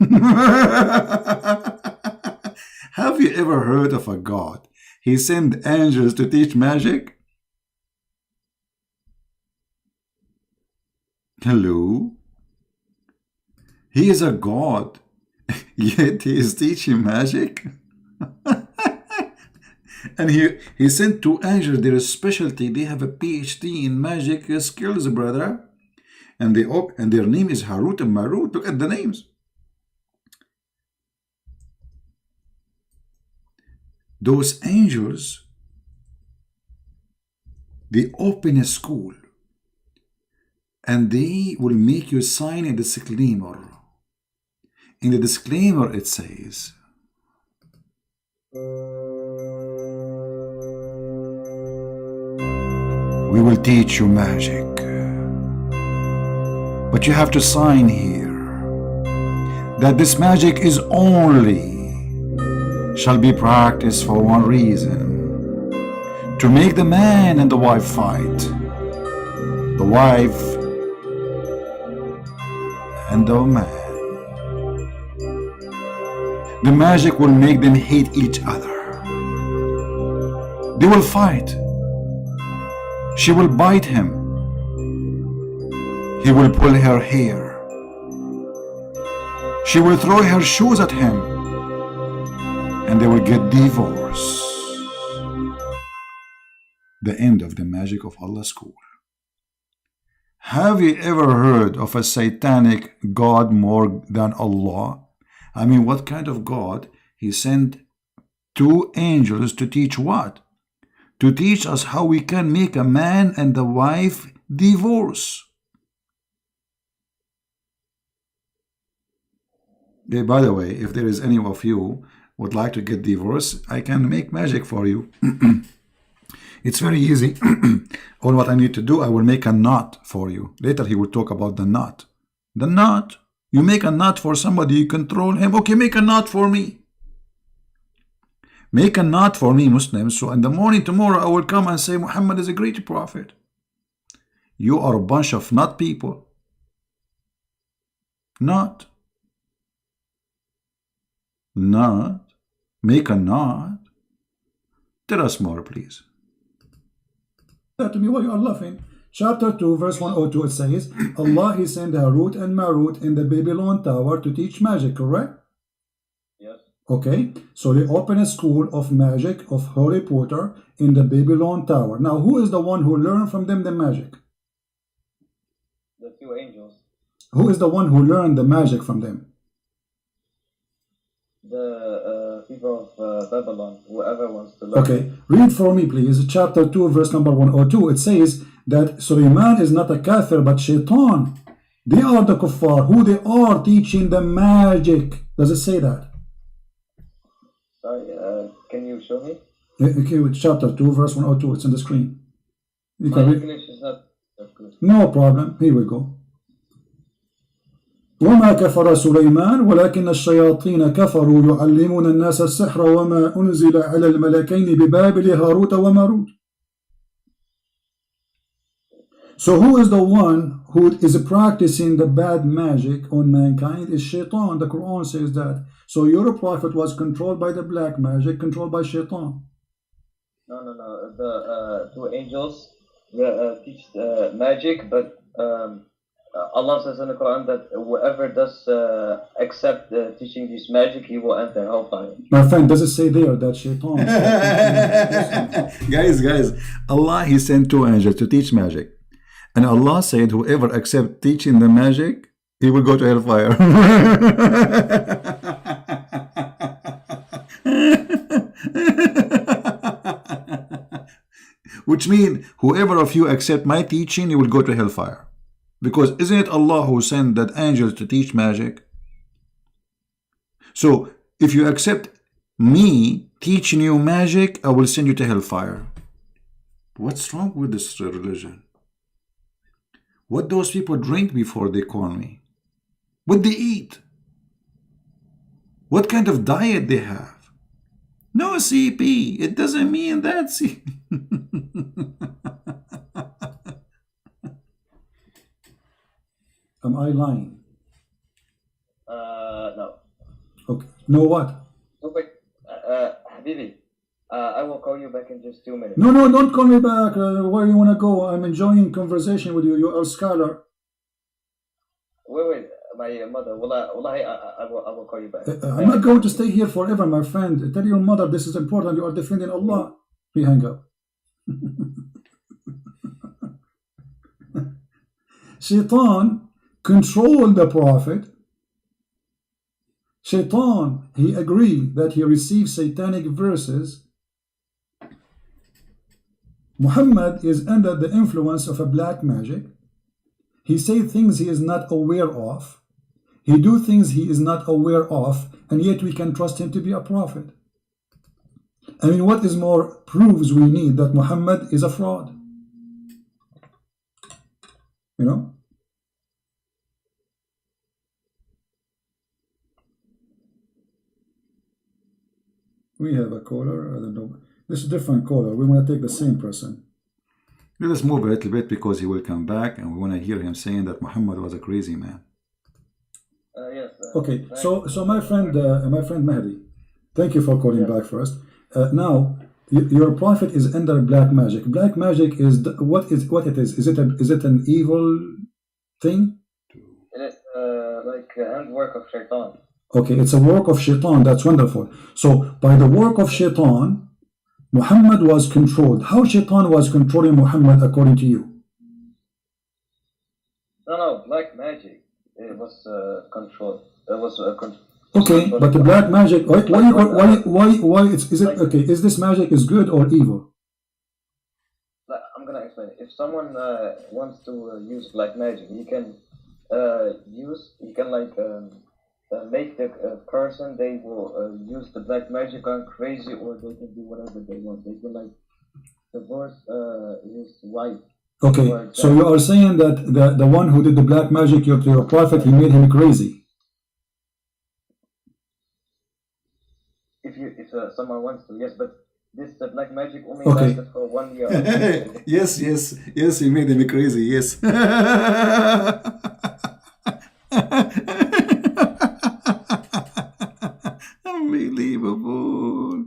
Have you ever heard of a God? He sent angels to teach magic? Hello? He is a God, yet He is teaching magic? And he sent 2 angels, their specialty, they have a PhD in magic skills, brother. And their name is Harut and Marut. Look at the names. Those angels, they open a school and they will make you sign a disclaimer. In the disclaimer it says, we will teach you magic, but you have to sign here that this magic is only shall be practiced for one reason: to make the man and the wife fight, the wife and the man. The magic will make them hate each other. They will fight. She will bite him. He will pull her hair. She will throw her shoes at him, and they will get divorced. The end of the magic of Allah school. Have you ever heard of a satanic God more than Allah? I mean, what kind of God? He sent 2 angels to teach what? To teach us how we can make a man and the wife divorce. Hey, by the way, if there is any of you would like to get divorced, I can make magic for you. It's very easy. All what I need to do, I will make a knot for you. Later he will talk about the knot. The knot. You make a knot for somebody, you control him. Okay, make a knot for me. Make a knot for me, Muslims. So in the morning tomorrow, I will come and say, Muhammad is a great prophet. You are a bunch of knot people. Knot. Knot. Make a knot. Tell us more, please. To me, why you are laughing? Chapter 2, verse 102, it says, Allah, He sent Harut and Marut in the Babylon Tower to teach magic, correct? Yes. Okay, so they open a school of magic of Harry Potter in the Babylon Tower. Now, who is the one who learned from them the magic? The 2 angels. Who is the one who learned the magic from them? The people of Babylon, whoever wants to learn. Okay, read for me, please. Chapter 2, verse number 102. It says that Sulaiman is not a kafir, but shaitan. They are the kuffar, who they are teaching the magic. Does it say that? Sorry, can you show me? Okay, with chapter 2, verse 102. It's on the screen. You My can read. English is not that good. No problem. Here we go. وما كفر سليمان ولكن الشياطين كفروا يعلمون الناس السحر وما أنزل على الملكين ببابل هاروت وماروت. So who is the one who is practicing the bad magic on mankind? Is shaitan. The Quran says that. So your prophet was controlled by the black magic, controlled by shaitan. No. The 2 angels teach magic, but Allah says in the Quran that whoever does accept teaching this magic, he will enter hellfire. My friend, does it say there that shaitan? Guys, Allah, He sent 2 angels to teach magic. And Allah said, whoever accepts teaching the magic, he will go to hellfire. Which means, whoever of you accept my teaching, you will go to hellfire. Because isn't it Allah who sent that angel to teach magic? So, if you accept me teaching you magic, I will send you to hellfire. What's wrong with this religion? What those people drink before they call me? What they eat? What kind of diet they have? No CP. It doesn't mean that. Am I lying? No. Okay. No what? No, but, Habibi, I will call you back in just 2 minutes. No, don't call me back. Where you want to go? I'm enjoying conversation with you. You are a scholar. Wait, my mother. I will call you back. I'm not going to stay here forever, my friend. Tell your mother this is important. You are defending Allah. We hang up. Shaitan controlled the Prophet. Shaitan, he agreed that he received satanic verses. Muhammad is under the influence of a black magic. He says things he is not aware of. He do things he is not aware of, and yet we can trust him to be a prophet. I mean, what is more proofs we need that Muhammad is a fraud? You know? We have a caller. I don't know. This is a different caller. We want to take the same person. Let us move a little bit because he will come back and we want to hear him saying that Muhammad was a crazy man. Yes. Okay, so my friend Mahdi, thank you for calling back first. Now, your prophet is under black magic. Black magic is what it is? Is it an evil thing? It is like handwork of Shaitan. Okay, it's a work of Shaitan. That's wonderful. So by the work of Shaitan, Muhammad was controlled. How Shaitan was controlling Muhammad according to you? No, black magic. It was controlled. It was okay, but the black magic. Why? Is it okay? Is this magic is good or evil? I'm gonna explain. If someone wants to use black magic, he can make the person they will use the black magic on crazy, or they can do whatever they want. They can divorce his wife. Okay, so you are saying that the one who did the black magic to your prophet, he made him crazy. If someone wants to, yes, but this black magic only lasted for 1 year. Yes, he made him crazy. Yes. Unbelievable.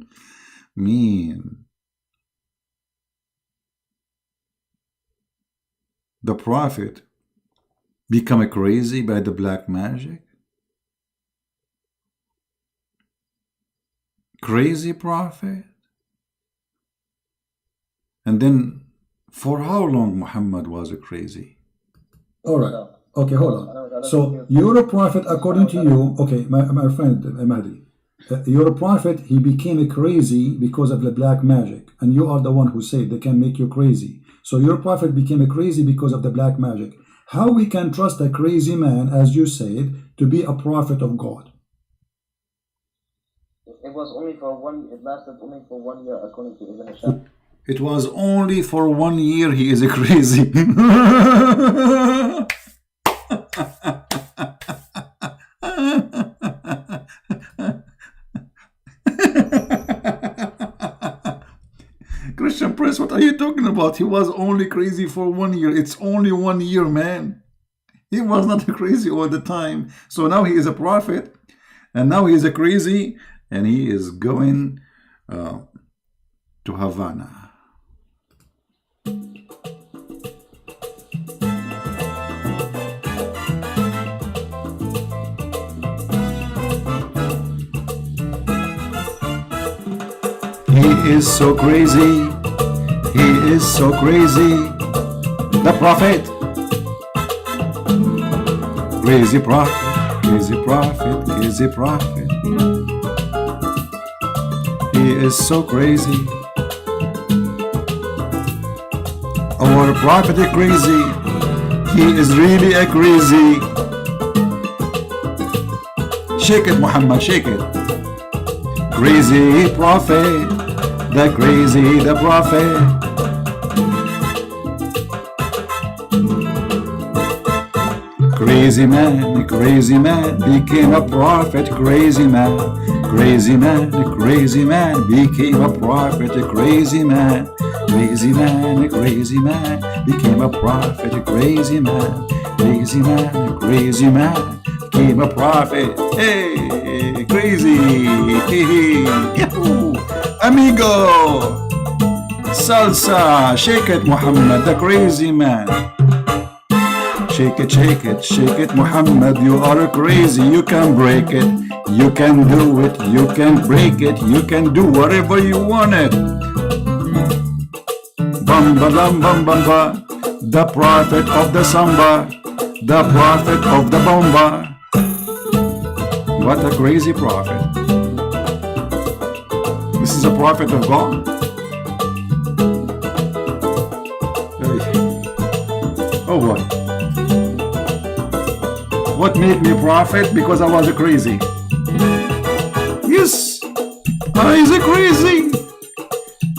Mean. The prophet become crazy by the black magic? Crazy prophet? And then for how long Muhammad was crazy? All right. Okay, hold on. So you're a prophet according to you. Okay, my friend Mahdi. You're a prophet. He became crazy because of the black magic. And you are the one who said they can make you crazy. So your prophet became crazy because of the black magic. How we can trust a crazy man, as you said, to be a prophet of God? It was only for it lasted only for 1 year according to Ibn Hisham. It was only for 1 year he is crazy. Christian Prince, what are you talking about? He was only crazy for 1 year. It's only 1 year, man. He was not crazy all the time. So now he is a prophet, and now he is crazy, and he is going to Havana. He is so crazy. He is so crazy. The prophet. Crazy prophet, crazy prophet, crazy prophet. He is so crazy. Our prophet is crazy. He is really a crazy. Shake it, Muhammad, shake it. Crazy prophet, the crazy, the prophet. Crazy man became a prophet. Crazy man became a prophet. Crazy man became a prophet. Crazy man became a prophet. Hey, crazy. Yahoo. Amigo. Salsa. Shake it, Muhammad, the crazy man. Shake it, Muhammad, you are crazy. You can break it, you can do it, you can break it, you can do whatever you want it. Bamba lam bam bamba, the prophet of the samba, the prophet of the bomba. What a crazy prophet. This is a prophet of God. Oh boy. What made me prophet? Because I was crazy. Yes, I is crazy.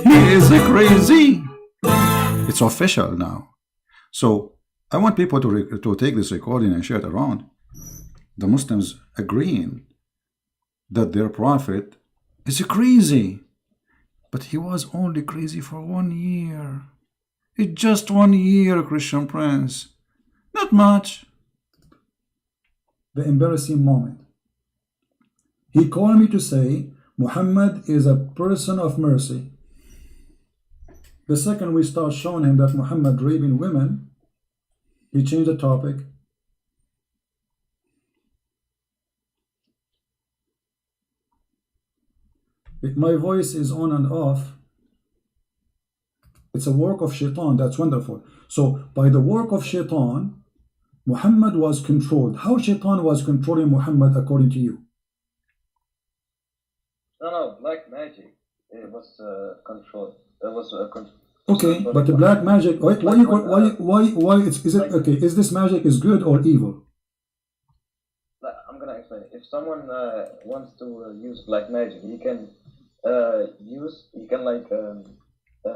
He is crazy. It's official now. So I want people to take this recording and share it around. The Muslims agreeing that their prophet is crazy. But he was only crazy for 1 year. It's just 1 year, Christian Prince. Not much. The embarrassing moment. He called me to say Muhammad is a person of mercy. The second we start showing him that Muhammad raping women, he changed the topic. If my voice is on and off, it's a work of shaitan. That's wonderful. So by the work of shaitan, Muhammad was controlled. How shaitan was controlling Muhammad according to you? No, black magic. It was controlled. It was okay, but the black magic. Why? Is it okay? Is this magic is good or evil? I'm gonna explain. If someone wants to use black magic, he can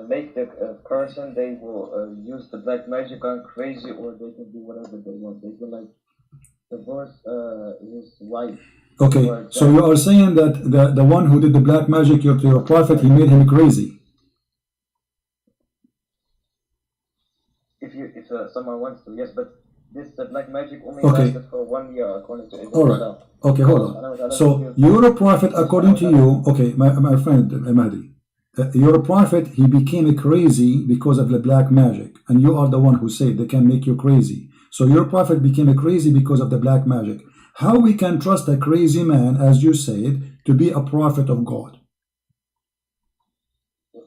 make the person they will use the black magic on crazy, or they can do whatever they want. They can divorce his wife. Okay, so you are saying that the one who did the black magic to your prophet, he made him crazy. If someone wants to, yes, but this black magic only lasted for 1 year according to Ibn Hisham. Okay, hold on. So your prophet, according to you, okay, my friend Mahdi, your prophet, he became crazy because of the black magic, and you are the one who said they can make you crazy. So your prophet became crazy because of the black magic. How we can trust a crazy man, as you said, to be a prophet of God?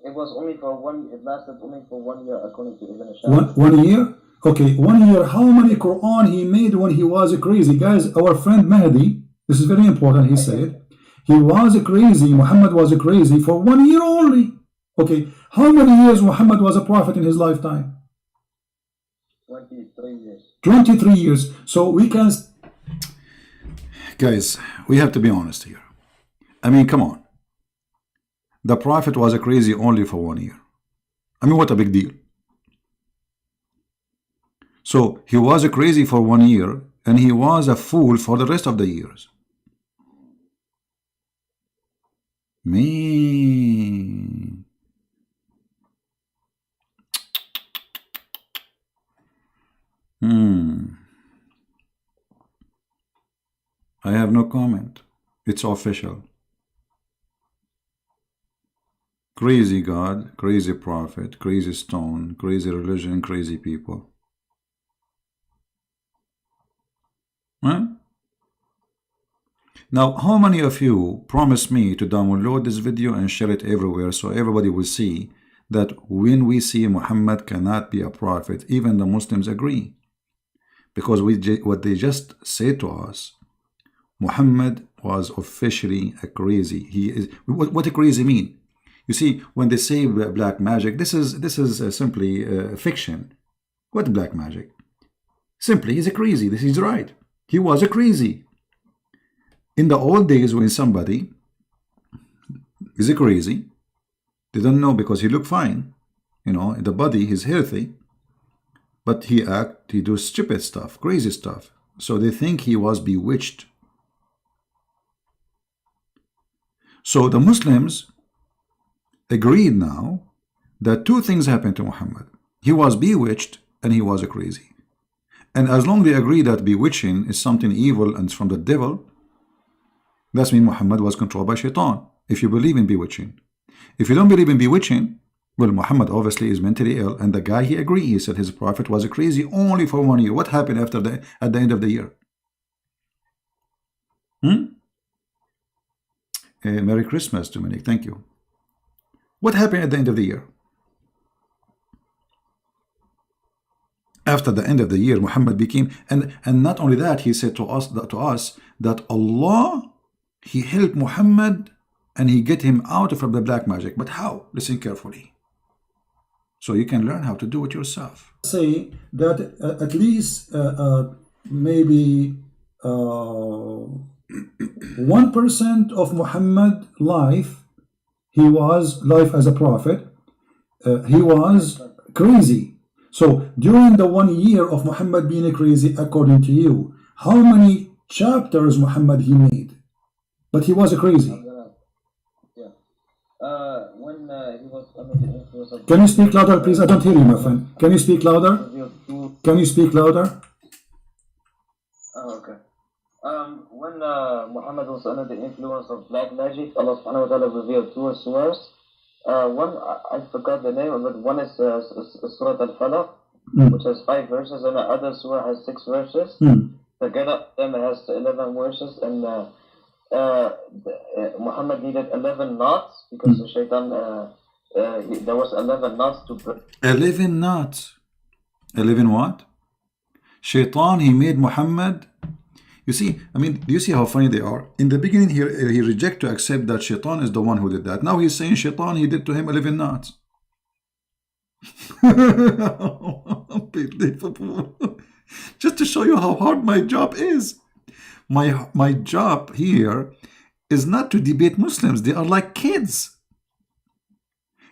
It was only for it lasted only for 1 year according to Ibn Hisham. 1 year? Okay, 1 year. How many Quran he made when he was crazy? Guys, our friend Mahdi, this is very important, he said, he was crazy, Muhammad was crazy for 1 year only. Okay, how many years Muhammad was a prophet in his lifetime? 23 years. 23 years. So we can... Guys, we have to be honest here. I mean, come on. The prophet was crazy only for 1 year. I mean, what a big deal. So he was crazy for 1 year, and he was a fool for the rest of the years. Me. I have no comment. It's official. Crazy God, crazy prophet, crazy stone, crazy religion, crazy people. Huh? Now, how many of you promise me to download this video and share it everywhere so everybody will see that when we see Muhammad cannot be a prophet, even the Muslims agree? Because what they just said to us, Muhammad was officially a crazy. He is. What a crazy mean? You see, when they say black magic, this is simply fiction. What black magic? Simply, he's a crazy. This is right. He was a crazy. In the old days, when somebody is a crazy, they don't know because he look fine. You know, in the body, he's healthy. But he do stupid stuff, crazy stuff. So they think he was bewitched. So the Muslims agreed now that two things happened to Muhammad. He was bewitched and he was a crazy. And as long as they agree that bewitching is something evil and it's from the devil, that means Muhammad was controlled by shaitan, if you believe in bewitching. If you don't believe in bewitching, well, Muhammad obviously is mentally ill, and the guy, he agreed. He said his prophet was a crazy only for 1 year. What happened at the end of the year? Merry Christmas, Dominic. Thank you. What happened at the end of the year? After the end of the year, Muhammad became, and not only that, he said to us that Allah, he helped Muhammad and he get him out from the black magic. But how? Listen carefully. So you can learn how to do it yourself. Say that at least maybe 1% of Muhammad life, he was life as a prophet, he was crazy. So during the 1 year of Muhammad being crazy, according to you, how many chapters Muhammad he made? But he was crazy. When he was under the influence of... Can you speak louder, please? I don't hear you, my friend. Can you speak louder? Can you speak louder? Oh, okay. When Muhammad was under the influence of black magic, Allah subhanahu wa ta'ala revealed two surahs. One, I forgot the name of it. One is Surah Al-Falaq, which has 5 verses, and the other surah has 6 verses. Together, them has 11 verses, and Muhammad needed 11 knots because the shaitan, there was 11 knots to break. 11 knots. 11 what? Shaitan, he made Muhammad. You see, I mean, do you see how funny they are? In the beginning, he rejected to accept that Shaitan is the one who did that. Now he's saying Shaitan, he did to him 11 knots. Just to show you how hard my job is. My job here is not to debate Muslims. They are like kids.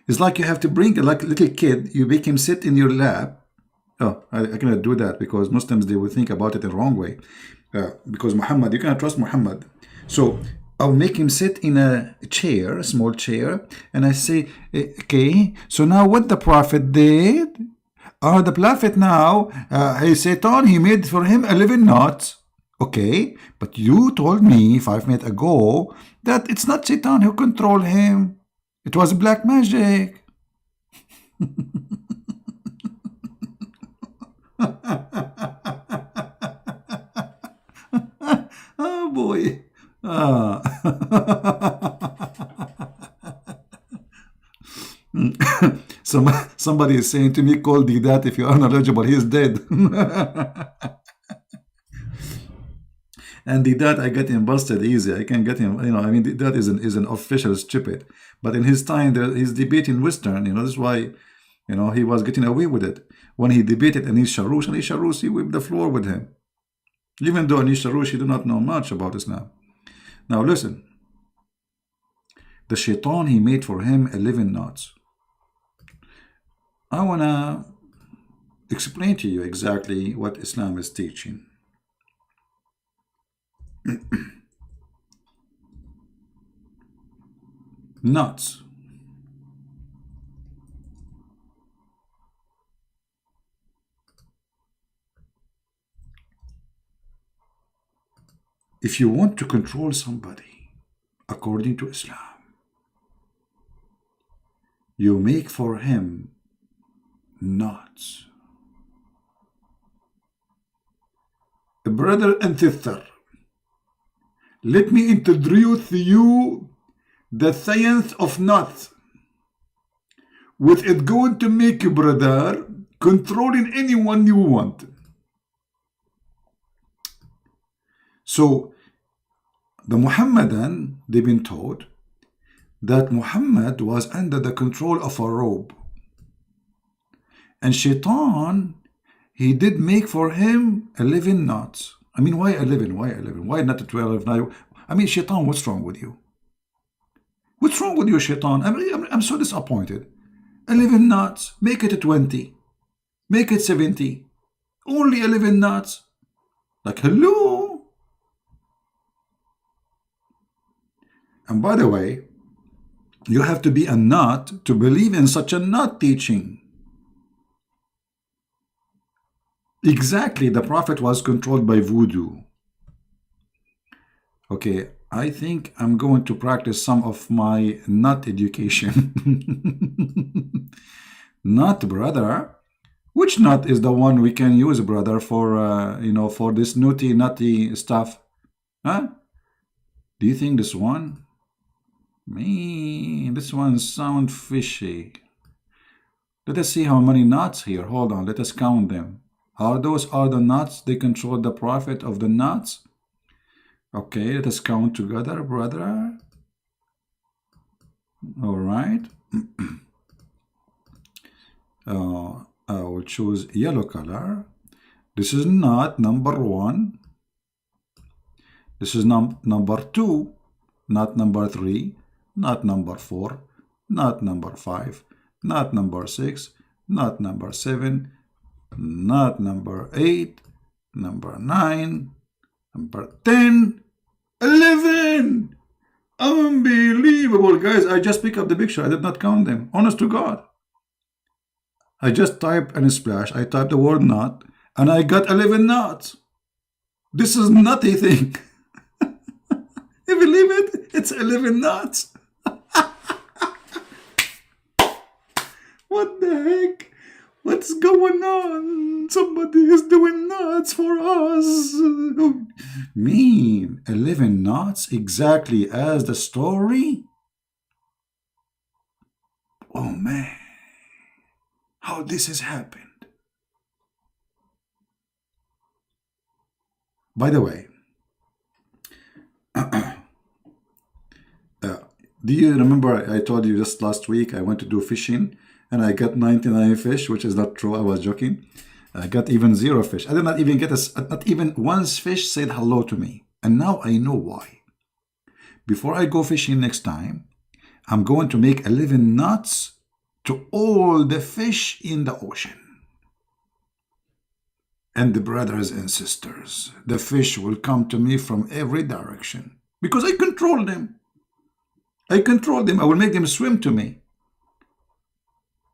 It's like you have to bring a little kid, you make him sit in your lap. Oh, I cannot do that because Muslims, they will think about it the wrong way. Because Muhammad, you cannot trust Muhammad. So I'll make him sit in a chair, a small chair, and I say, okay, so now what the Prophet did? The Prophet now, Satan, he made for him 11 knots. Okay, but you told me 5 minutes ago that it's not Satan who controlled him. It was black magic. Oh boy. Somebody is saying to me, call Deedat if you are knowledgeable, he is dead. And Deedat, I get him busted easy. I can get him, I mean, Deedat is an official stupid. But in his time, he's debating Western, that's why, he was getting away with it. When he debated Anis Sharush, he whipped the floor with him. Even though Anis Sharush, he do not know much about Islam. Now listen. The shaitan, he made for him 11 knots. I want to explain to you exactly what Islam is teaching. Knots. If you want to control somebody according to Islam, you make for him knots. Brother and sister, let me introduce you the science of knots, which is going to make you, brother, controlling anyone you want. So the Muhammadan, they've been taught that Muhammad was under the control of a robe. And Shaitan, he did make for him 11 knots. I mean, why 11? Why 11? Why not 12? I mean, Shaitan, what's wrong with you? What's wrong with you, Shaitan? I'm so disappointed. 11 knots. Make it 20. Make it 70. Only 11 knots. Like, hello? And by the way, you have to be a nut to believe in such a nut teaching. Exactly, the Prophet was controlled by voodoo. Okay, I think I'm going to practice some of my nut education. Nut, brother? Which nut is the one we can use, brother, for, for this nutty stuff? Huh? Do you think this one? This one sounds fishy. Let us see how many nuts here. Hold on, let us count them. Are those the nuts? They control the Prophet of the nuts? Okay, let us count together, brother. All right. I will choose yellow color. This is nut number 1. This is number 2. Nut number 3. Nut number 4. Nut number 5. Nut number 6. Nut number 7. Nut number 8. Number 9. Number 10. 11! Unbelievable, guys. I just picked up the picture. I did not count them. Honest to God. I just typed and splash. I typed the word nut and I got 11 nuts. This is nutty thing. You believe it? It's 11 nuts. What the heck? What's going on? Somebody is doing nuts for us. Mean 11 nuts exactly as the story? Oh man, how this has happened. By the way, do you remember I told you just last week I went to do fishing and I got 99 fish, which is not true. I was joking. I got even 0 fish. I did not even get not even one fish said hello to me. And now I know why. Before I go fishing next time, I'm going to make 11 nuts to all the fish in the ocean. And the brothers and sisters, the fish will come to me from every direction because I control them. I control them. I will make them swim to me.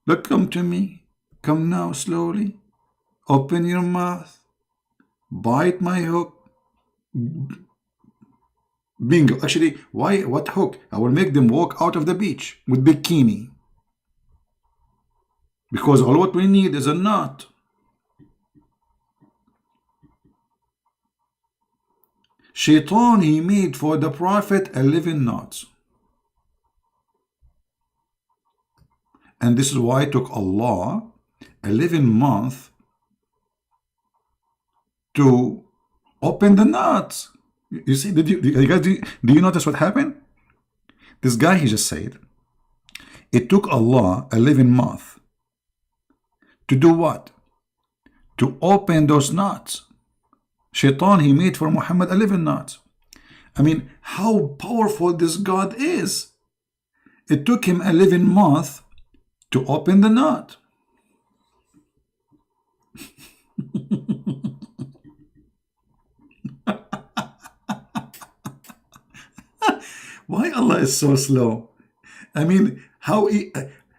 Look, come to me. Come now, slowly. Open your mouth. Bite my hook. Bingo. Actually, why? What hook? I will make them walk out of the beach with bikini. Because all what we need is a nut. Shaitan, he made for the Prophet 11 nuts. And this is why it took Allah 11 months to open the nuts. You see, do you notice what happened? This guy, he just said, it took Allah 11 months to do what? To open those nuts. Shaitan, he made for Muhammad 11 nuts. I mean, how powerful this God is. It took him 11 months to open the nut. Why Allah is so slow? I mean,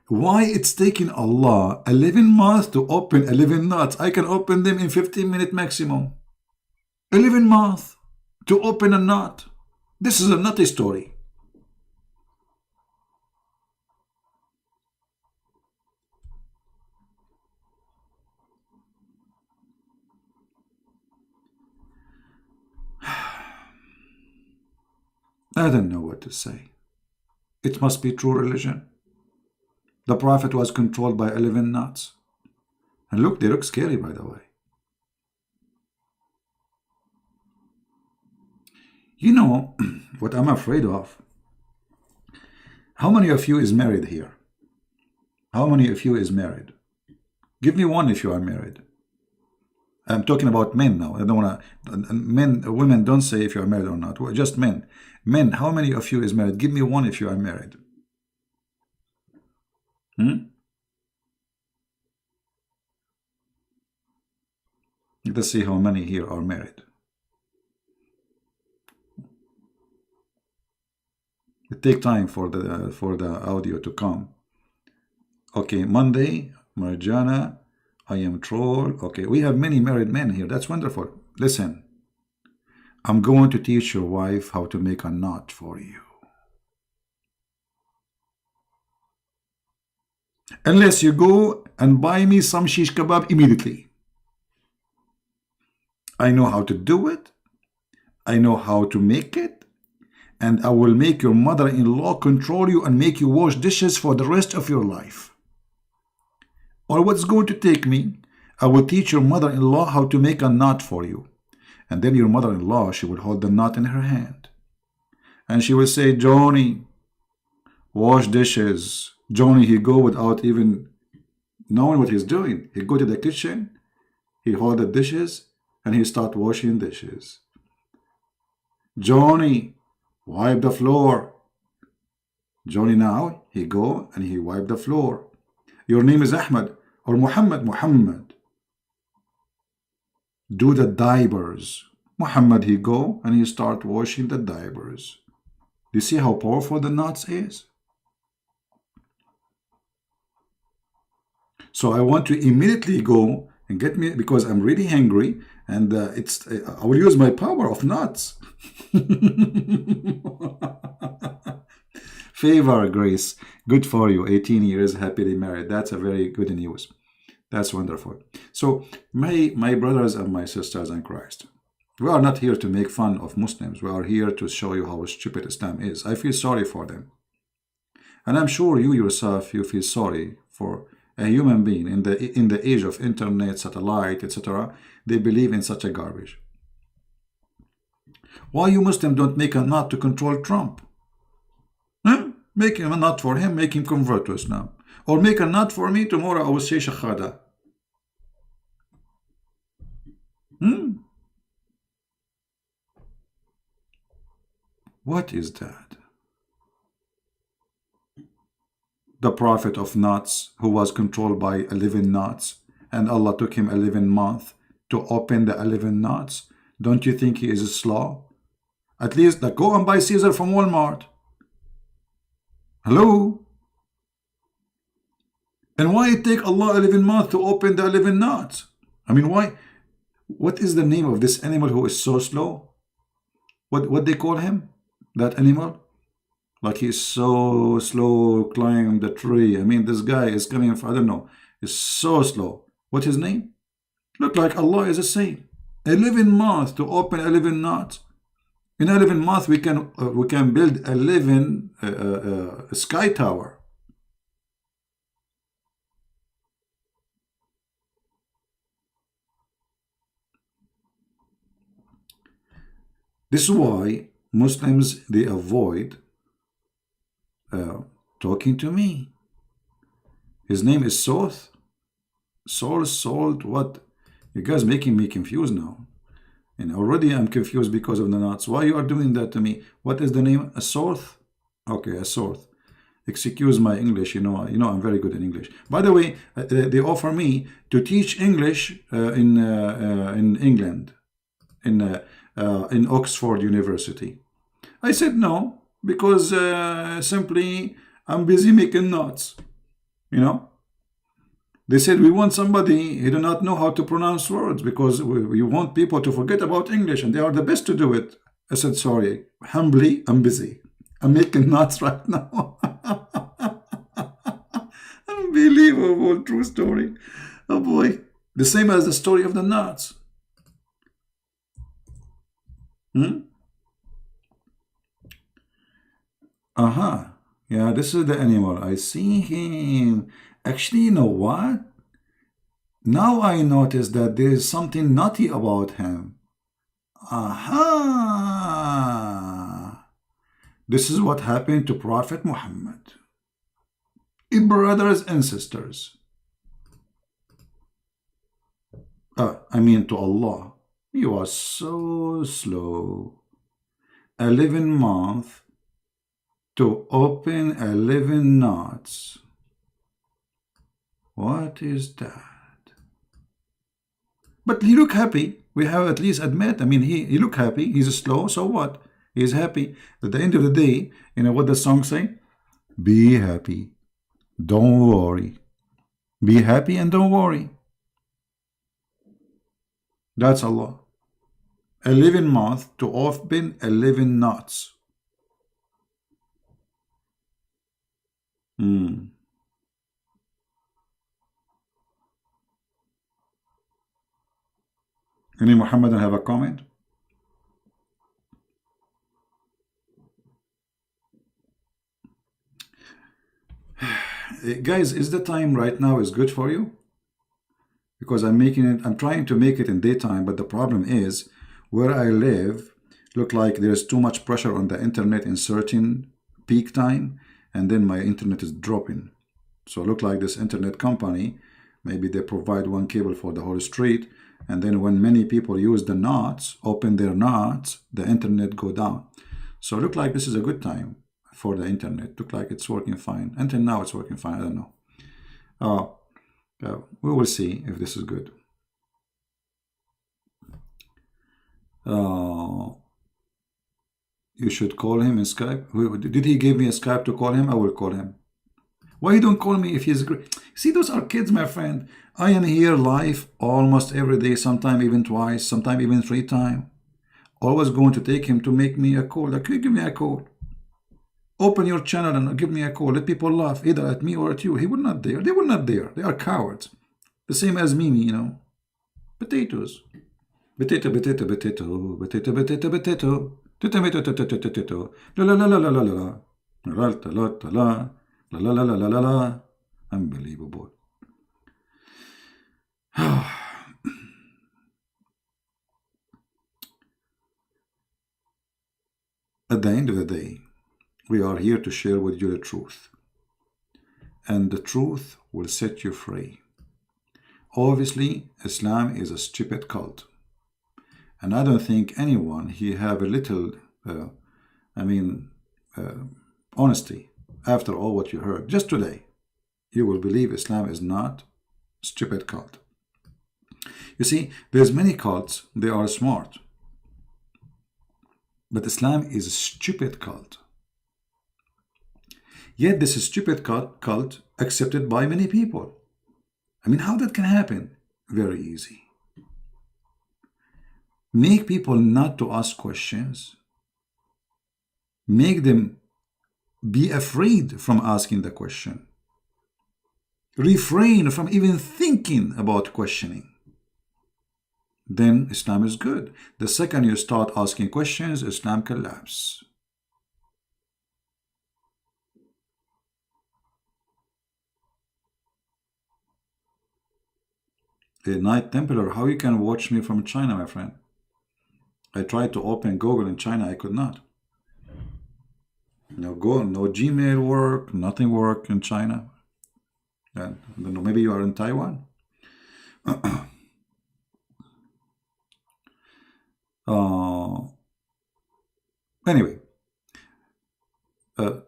why it's taking Allah 11 months to open 11 nuts? I can open them in 15 minutes maximum. 11 months to open a nut. This is a nutty story. I don't know what to say. It must be true religion. The Prophet was controlled by 11 nuts. And look, they look scary, by the way. You know what I'm afraid of? How many of you is married here? How many of you is married? Give me one if you are married. I'm talking about men now. I don't want to. Women don't say if you are married or not. Just men. Men, how many of you is married? Give me one if you are married. Let's see how many here are married. It takes time for the audio to come. Okay, Monday, Marjana, I am Troll. Okay, we have many married men here. That's wonderful. Listen, I'm going to teach your wife how to make a knot for you. Unless you go and buy me some shish kebab immediately. I know how to do it. I know how to make it. And I will make your mother-in-law control you and make you wash dishes for the rest of your life. Or what's going to take me, I will teach your mother-in-law how to make a knot for you. And then your mother-in-law, she will hold the knot in her hand. And she will say, Johnny, wash dishes. Johnny, he go without even knowing what he's doing. He go to the kitchen, he hold the dishes, and he start washing dishes. Johnny, wipe the floor. Johnny now, he go and he wipe the floor. Your name is Ahmed or Muhammad. Muhammad, do the diapers. Muhammad, he go and he start washing the diapers. Do you see how powerful the knots is? So I want to immediately go and get me, because I'm really hungry, and I will use my power of knots. Favor, Grace, good for you. 18 years, happily married. That's a very good news. That's wonderful. So my brothers and my sisters in Christ, we are not here to make fun of Muslims. We are here to show you how stupid Islam is. I feel sorry for them. And I'm sure you yourself, you feel sorry for a human being in the age of internet, satellite, etc. They believe in such a garbage. Why you Muslims don't make a knot to control Trump? Make him a knot for him, make him convert to Islam. Or make a knot for me, tomorrow I will say Shahada. What is that? The prophet of knots, who was controlled by 11 knots, and Allah took him 11 months to open the 11 knots. Don't you think he is slow? At least go and buy Caesar from Walmart. Hello? And why it take Allah 11 months to open the 11 knots? I mean, why? What is the name of this animal who is so slow? What they call him? That animal? Like he's so slow climbing the tree. I mean, this guy is coming from, I don't know, is so slow. What's his name? Look like Allah is a saint. 11 months to open 11 knots. In 11 months, we can build 11 sky tower. This is why Muslims, they avoid talking to me. His name is Soth. Salt, what? You guys making me confused now. And already I'm confused because of the knots. Why you are doing that to me? What is the name? A Soth? Okay, a Soth. Excuse my English, you know I'm very good in English. By the way, they offer me to teach English in England, in Oxford University. I said no, because simply I'm busy making knots, They said, we want somebody who do not know how to pronounce words, because we want people to forget about English, and they are the best to do it. I said, sorry, humbly, I'm busy. I'm making knots right now. Unbelievable, true story. Oh boy. The same as the story of the knots. Yeah, this is the animal. I see him. Actually, you know what? Now I notice that there is something naughty about him. Aha! This is what happened to Prophet Muhammad. Brothers and sisters. I mean to Allah. You are so slow. 11 months to open 11 knots. What is that? But he look happy. We have at least admit. I mean, he look happy. He's slow. So what? He's happy. At the end of the day, you know what the song say? Be happy. Don't worry. Be happy and don't worry. That's Allah. 11 months to open 11 knots. Any Muhammadan have a comment? Guys, is the time right now is good for you? Because I'm trying to make it in daytime, but the problem is where I live, look like there's too much pressure on the internet in certain peak time, and then my internet is dropping. So look like this internet company, maybe they provide one cable for the whole street, and then when many people use the knots, open their knots, the internet go down. So look like this is a good time for the internet. Look like it's working fine. Until now it's working fine, I don't know. We will see if this is good. You should call him in Skype. Did he give me a Skype to call him? I will call him. Why you don't call me if he's great? See, those are kids, my friend. I am here live almost every day, sometime even twice, sometime even 3 times. Always going to take him to make me a call. Like, give me a call. Open your channel and give me a call. Let people laugh, either at me or at you. He would not dare. They would not dare. They are cowards. The same as Mimi, you know. Potatoes. Potato, potato, potato, potato, potato, potato. Tomato, tomato, tomato. La la la la la la la. La la la la la. La la la la la la la. Unbelievable. At the end of the day, we are here to share with you the truth. And the truth will set you free. Obviously, Islam is a stupid cult. And I don't think anyone here have a little, honesty. After all what you heard just today, you will believe Islam is not a stupid cult. You see, there's many cults, they are smart. But Islam is a stupid cult. Yet this is stupid cult accepted by many people. I mean, how that can happen? Very easy. Make people not to ask questions. Make them be afraid from asking the question. Refrain from even thinking about questioning. Then Islam is good. The second you start asking questions, Islam collapses. A Night Templar, how you can watch me from China, my friend? I tried to open Google in China, I could not. No Gmail work, nothing work in China. And I don't know, maybe you are in Taiwan. Anyway,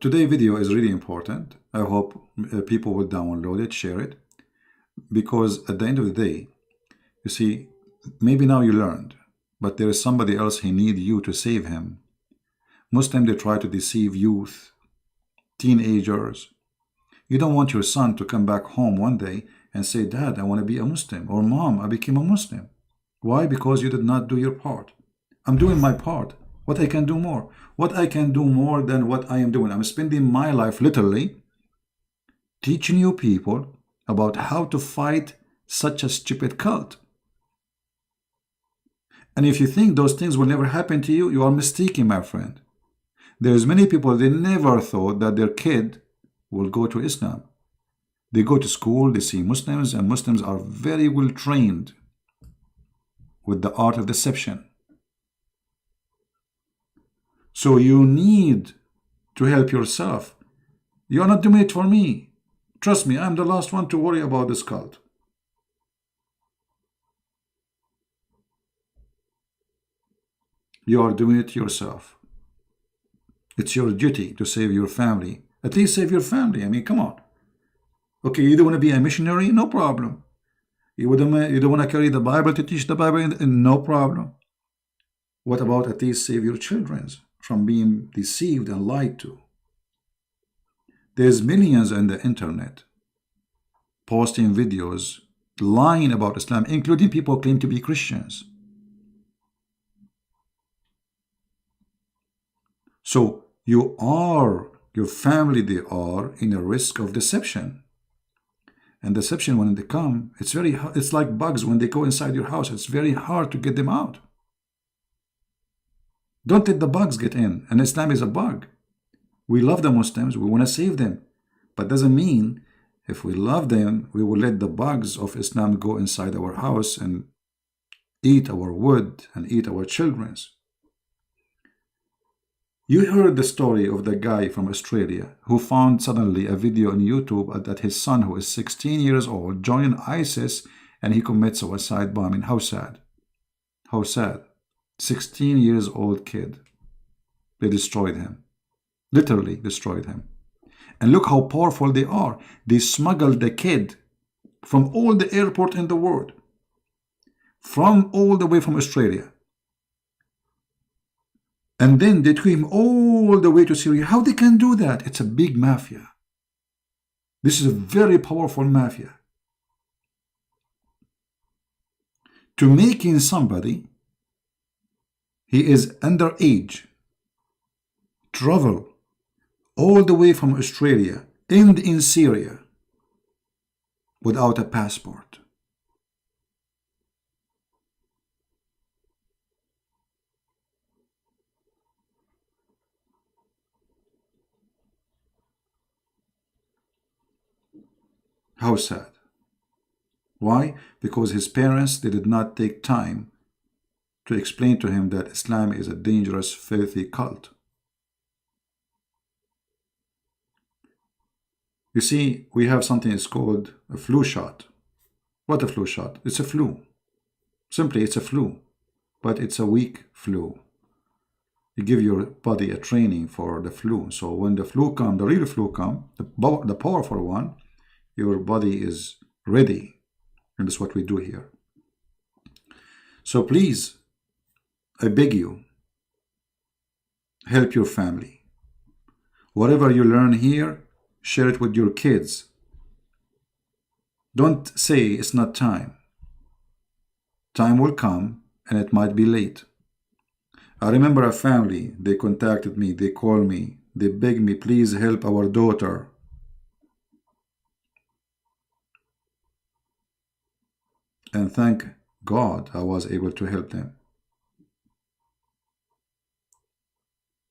today's video is really important. I hope people will download it, share it, because at the end of the day, you see, maybe now you learned, but there is somebody else who needs you to save him. Muslims, they try to deceive youth, teenagers. You don't want your son to come back home one day and say, Dad, I want to be a Muslim, or Mom, I became a Muslim. Why? Because you did not do your part. I'm doing my part. What I can do more? What I can do more than what I am doing? I'm spending my life literally teaching you people about how to fight such a stupid cult. And if you think those things will never happen to you, you are mistaken, my friend. There's many people, they never thought that their kid will go to Islam. They go to school, they see Muslims, and Muslims are very well trained with the art of deception. So you need to help yourself. You're not doing it for me. Trust me, I'm the last one to worry about this cult. You are doing it yourself. It's your duty to save your family. At least save your family. I mean, come on. Okay, you don't want to be a missionary? No problem. You don't want to carry the Bible to teach the Bible? No problem. What about at least save your children from being deceived and lied to? There's millions on the internet posting videos lying about Islam, including people who claim to be Christians. So you are, your family, they are in a risk of deception. And deception, when they come, it's very hard. It's like bugs when they go inside your house. It's very hard to get them out. Don't let the bugs get in. And Islam is a bug. We love the Muslims. We want to save them. But doesn't mean if we love them, we will let the bugs of Islam go inside our house and eat our wood and eat our children's. You heard the story of the guy from Australia who found suddenly a video on YouTube that his son, who is 16 years old, joined ISIS and he commits suicide bombing. How sad. How sad. 16 years old kid. They destroyed him. Literally destroyed him. And look how powerful they are. They smuggled the kid from all the airport in the world. From all the way from Australia. And then they took him all the way to Syria. How they can do that? It's a big mafia. This is a very powerful mafia. To making somebody, he is underage, travel all the way from Australia, end in Syria, without a passport. How sad. Why? Because his parents, they did not take time to explain to him that Islam is a dangerous, filthy cult. You see, we have something that's called a flu shot. What a flu shot? It's a flu. Simply, it's a flu. But it's a weak flu. You give your body a training for the flu. So when the flu comes, the real flu comes, the powerful one, your body is ready. And that's what we do here. So please, I beg you, help your family. Whatever you learn here, share it with your kids. Don't say it's not time. Time will come and it might be late. I remember a family, they contacted me, they called me, they begged me, please help our daughter. And thank God I was able to help them.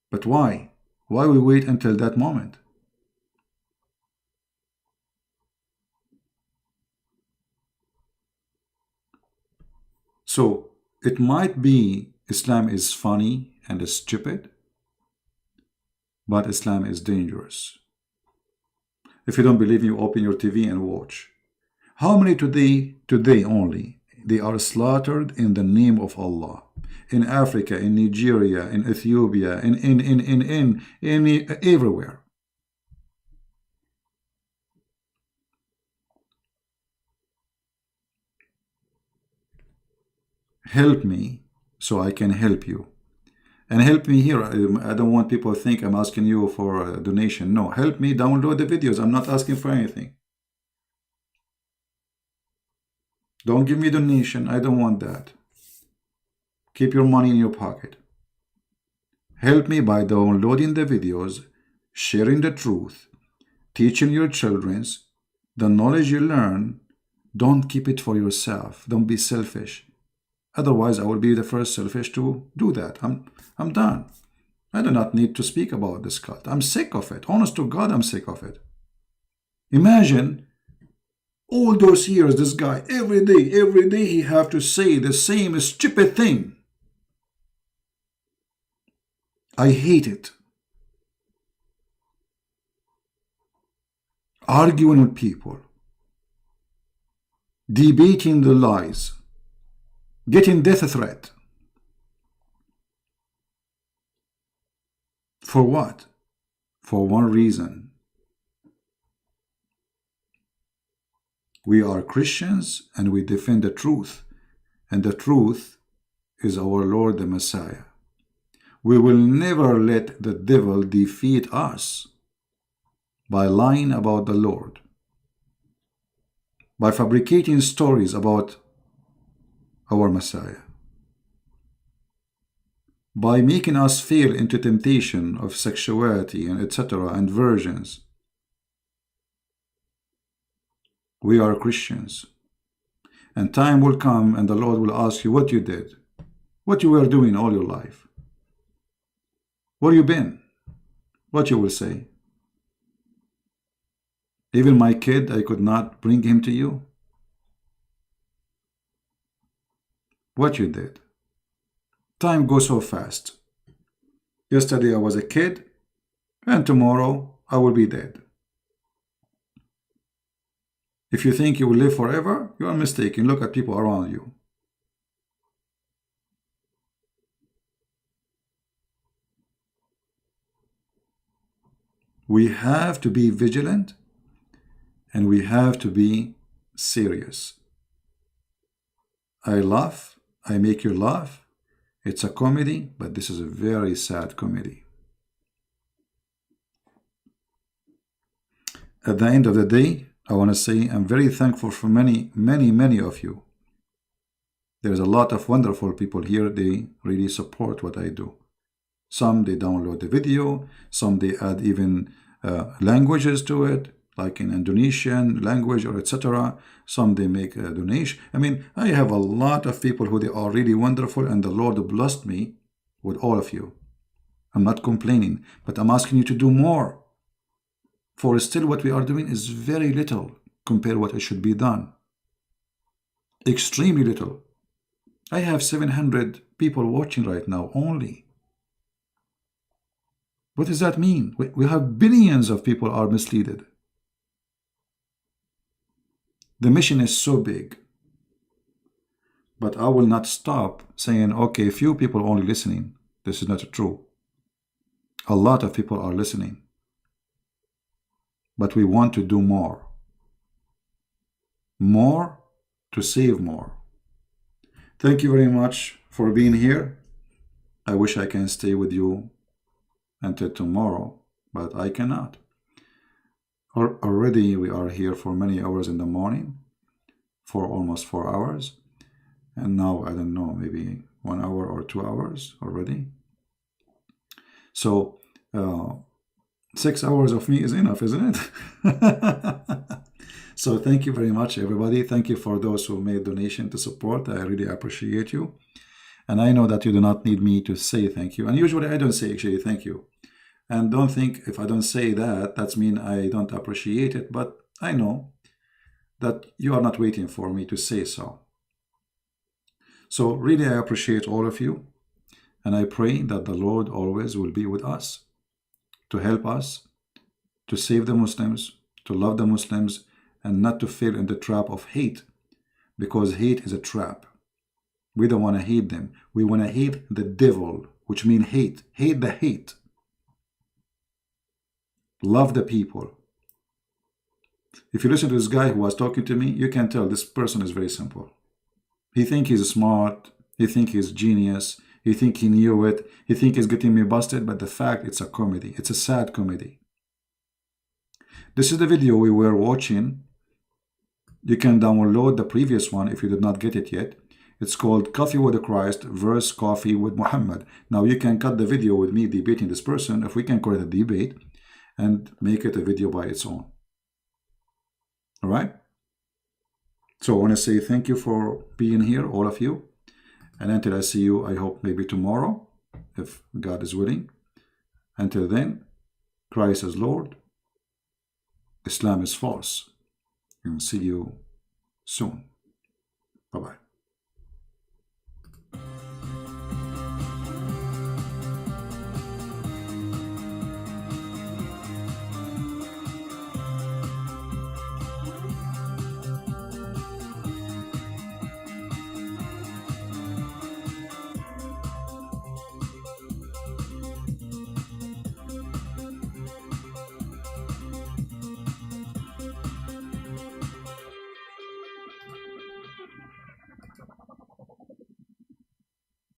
But why? Why we wait until that moment? So it might be Islam is funny and is stupid, but Islam is dangerous. If you don't believe me, you open your TV and watch. How many today only, they are slaughtered in the name of Allah? In Africa, in Nigeria, in Ethiopia, in everywhere. Help me so I can help you. And help me here. I don't want people to think I'm asking you for a donation. No, help me download the videos. I'm not asking for anything. Don't give me a donation. I don't want that. Keep your money in your pocket. Help me by downloading the videos, sharing the truth, teaching your children the knowledge you learn. Don't keep it for yourself. Don't be selfish. Otherwise, I will be the first selfish to do that. I'm done. I do not need to speak about this cult. I'm sick of it. Honest to God, I'm sick of it. Imagine all those years, this guy, every day he have to say the same stupid thing. I hate it. Arguing with people, debating the lies, getting death threat. For what? For one reason. We are Christians and we defend the truth, and the truth is our Lord the Messiah. We will never let the devil defeat us by lying about the Lord, by fabricating stories about our Messiah, by making us fall into temptation of sexuality and etc. and virgins. We are Christians, and time will come and the Lord will ask you what you did, what you were doing all your life, where you been, what you will say. Even my kid, I could not bring him to you. What you did. Time goes so fast. Yesterday I was a kid, and tomorrow I will be dead. If you think you will live forever, you are mistaken. Look at people around you. We have to be vigilant, and we have to be serious. I laugh, I make you laugh. It's a comedy, but this is a very sad comedy. At the end of the day, I want to say I'm very thankful for many of you. There's a lot of wonderful people here. They really support what I do. Some, they download the video. Some, they add even languages to it, like in Indonesian language or etc. Some, they make a donation. I mean, I have a lot of people who they are really wonderful, and the Lord blessed me with all of you. I'm not complaining, but I'm asking you to do more. For still what we are doing is very little compared to what it should be done. Extremely little. I have 700 people watching right now only. What does that mean? We have billions of people are misled. The mission is so big. But I will not stop saying, okay, few people only listening. This is not true. A lot of people are listening. But we want to do more. More to save more. Thank you very much for being here. I wish I can stay with you until tomorrow, but I cannot. Already we are here for many hours in the morning, for almost 4 hours. And now, I don't know, maybe 1 hour or 2 hours already. So, 6 hours of me is enough, isn't it? So thank you very much, everybody. Thank you for those who made donation to support. I really appreciate you. And I know that you do not need me to say thank you. And usually I don't say actually thank you. And don't think if I don't say that, that's mean I don't appreciate it. But I know that you are not waiting for me to say so. So really I appreciate all of you. And I pray that the Lord always will be with us, to help us, to save the Muslims, to love the Muslims, and not to fall in the trap of hate, because hate is a trap. We don't want to hate them. We want to hate the devil, which means hate. Hate the hate. Love the people. If you listen to this guy who was talking to me, you can tell this person is very simple. He thinks he's smart. He thinks he's genius. He thinks he knew it. He thinks he's getting me busted, but the fact, it's a comedy. It's a sad comedy. This is the video we were watching. You can download the previous one if you did not get it yet. It's called Coffee with Christ versus Coffee with Muhammad. Now you can cut the video with me debating this person, if we can call it a debate, and make it a video by its own. All right? So I want to say thank you for being here, all of you. And until I see you, I hope maybe tomorrow, if God is willing. Until then, Christ is Lord. Islam is false. And see you soon. Bye-bye.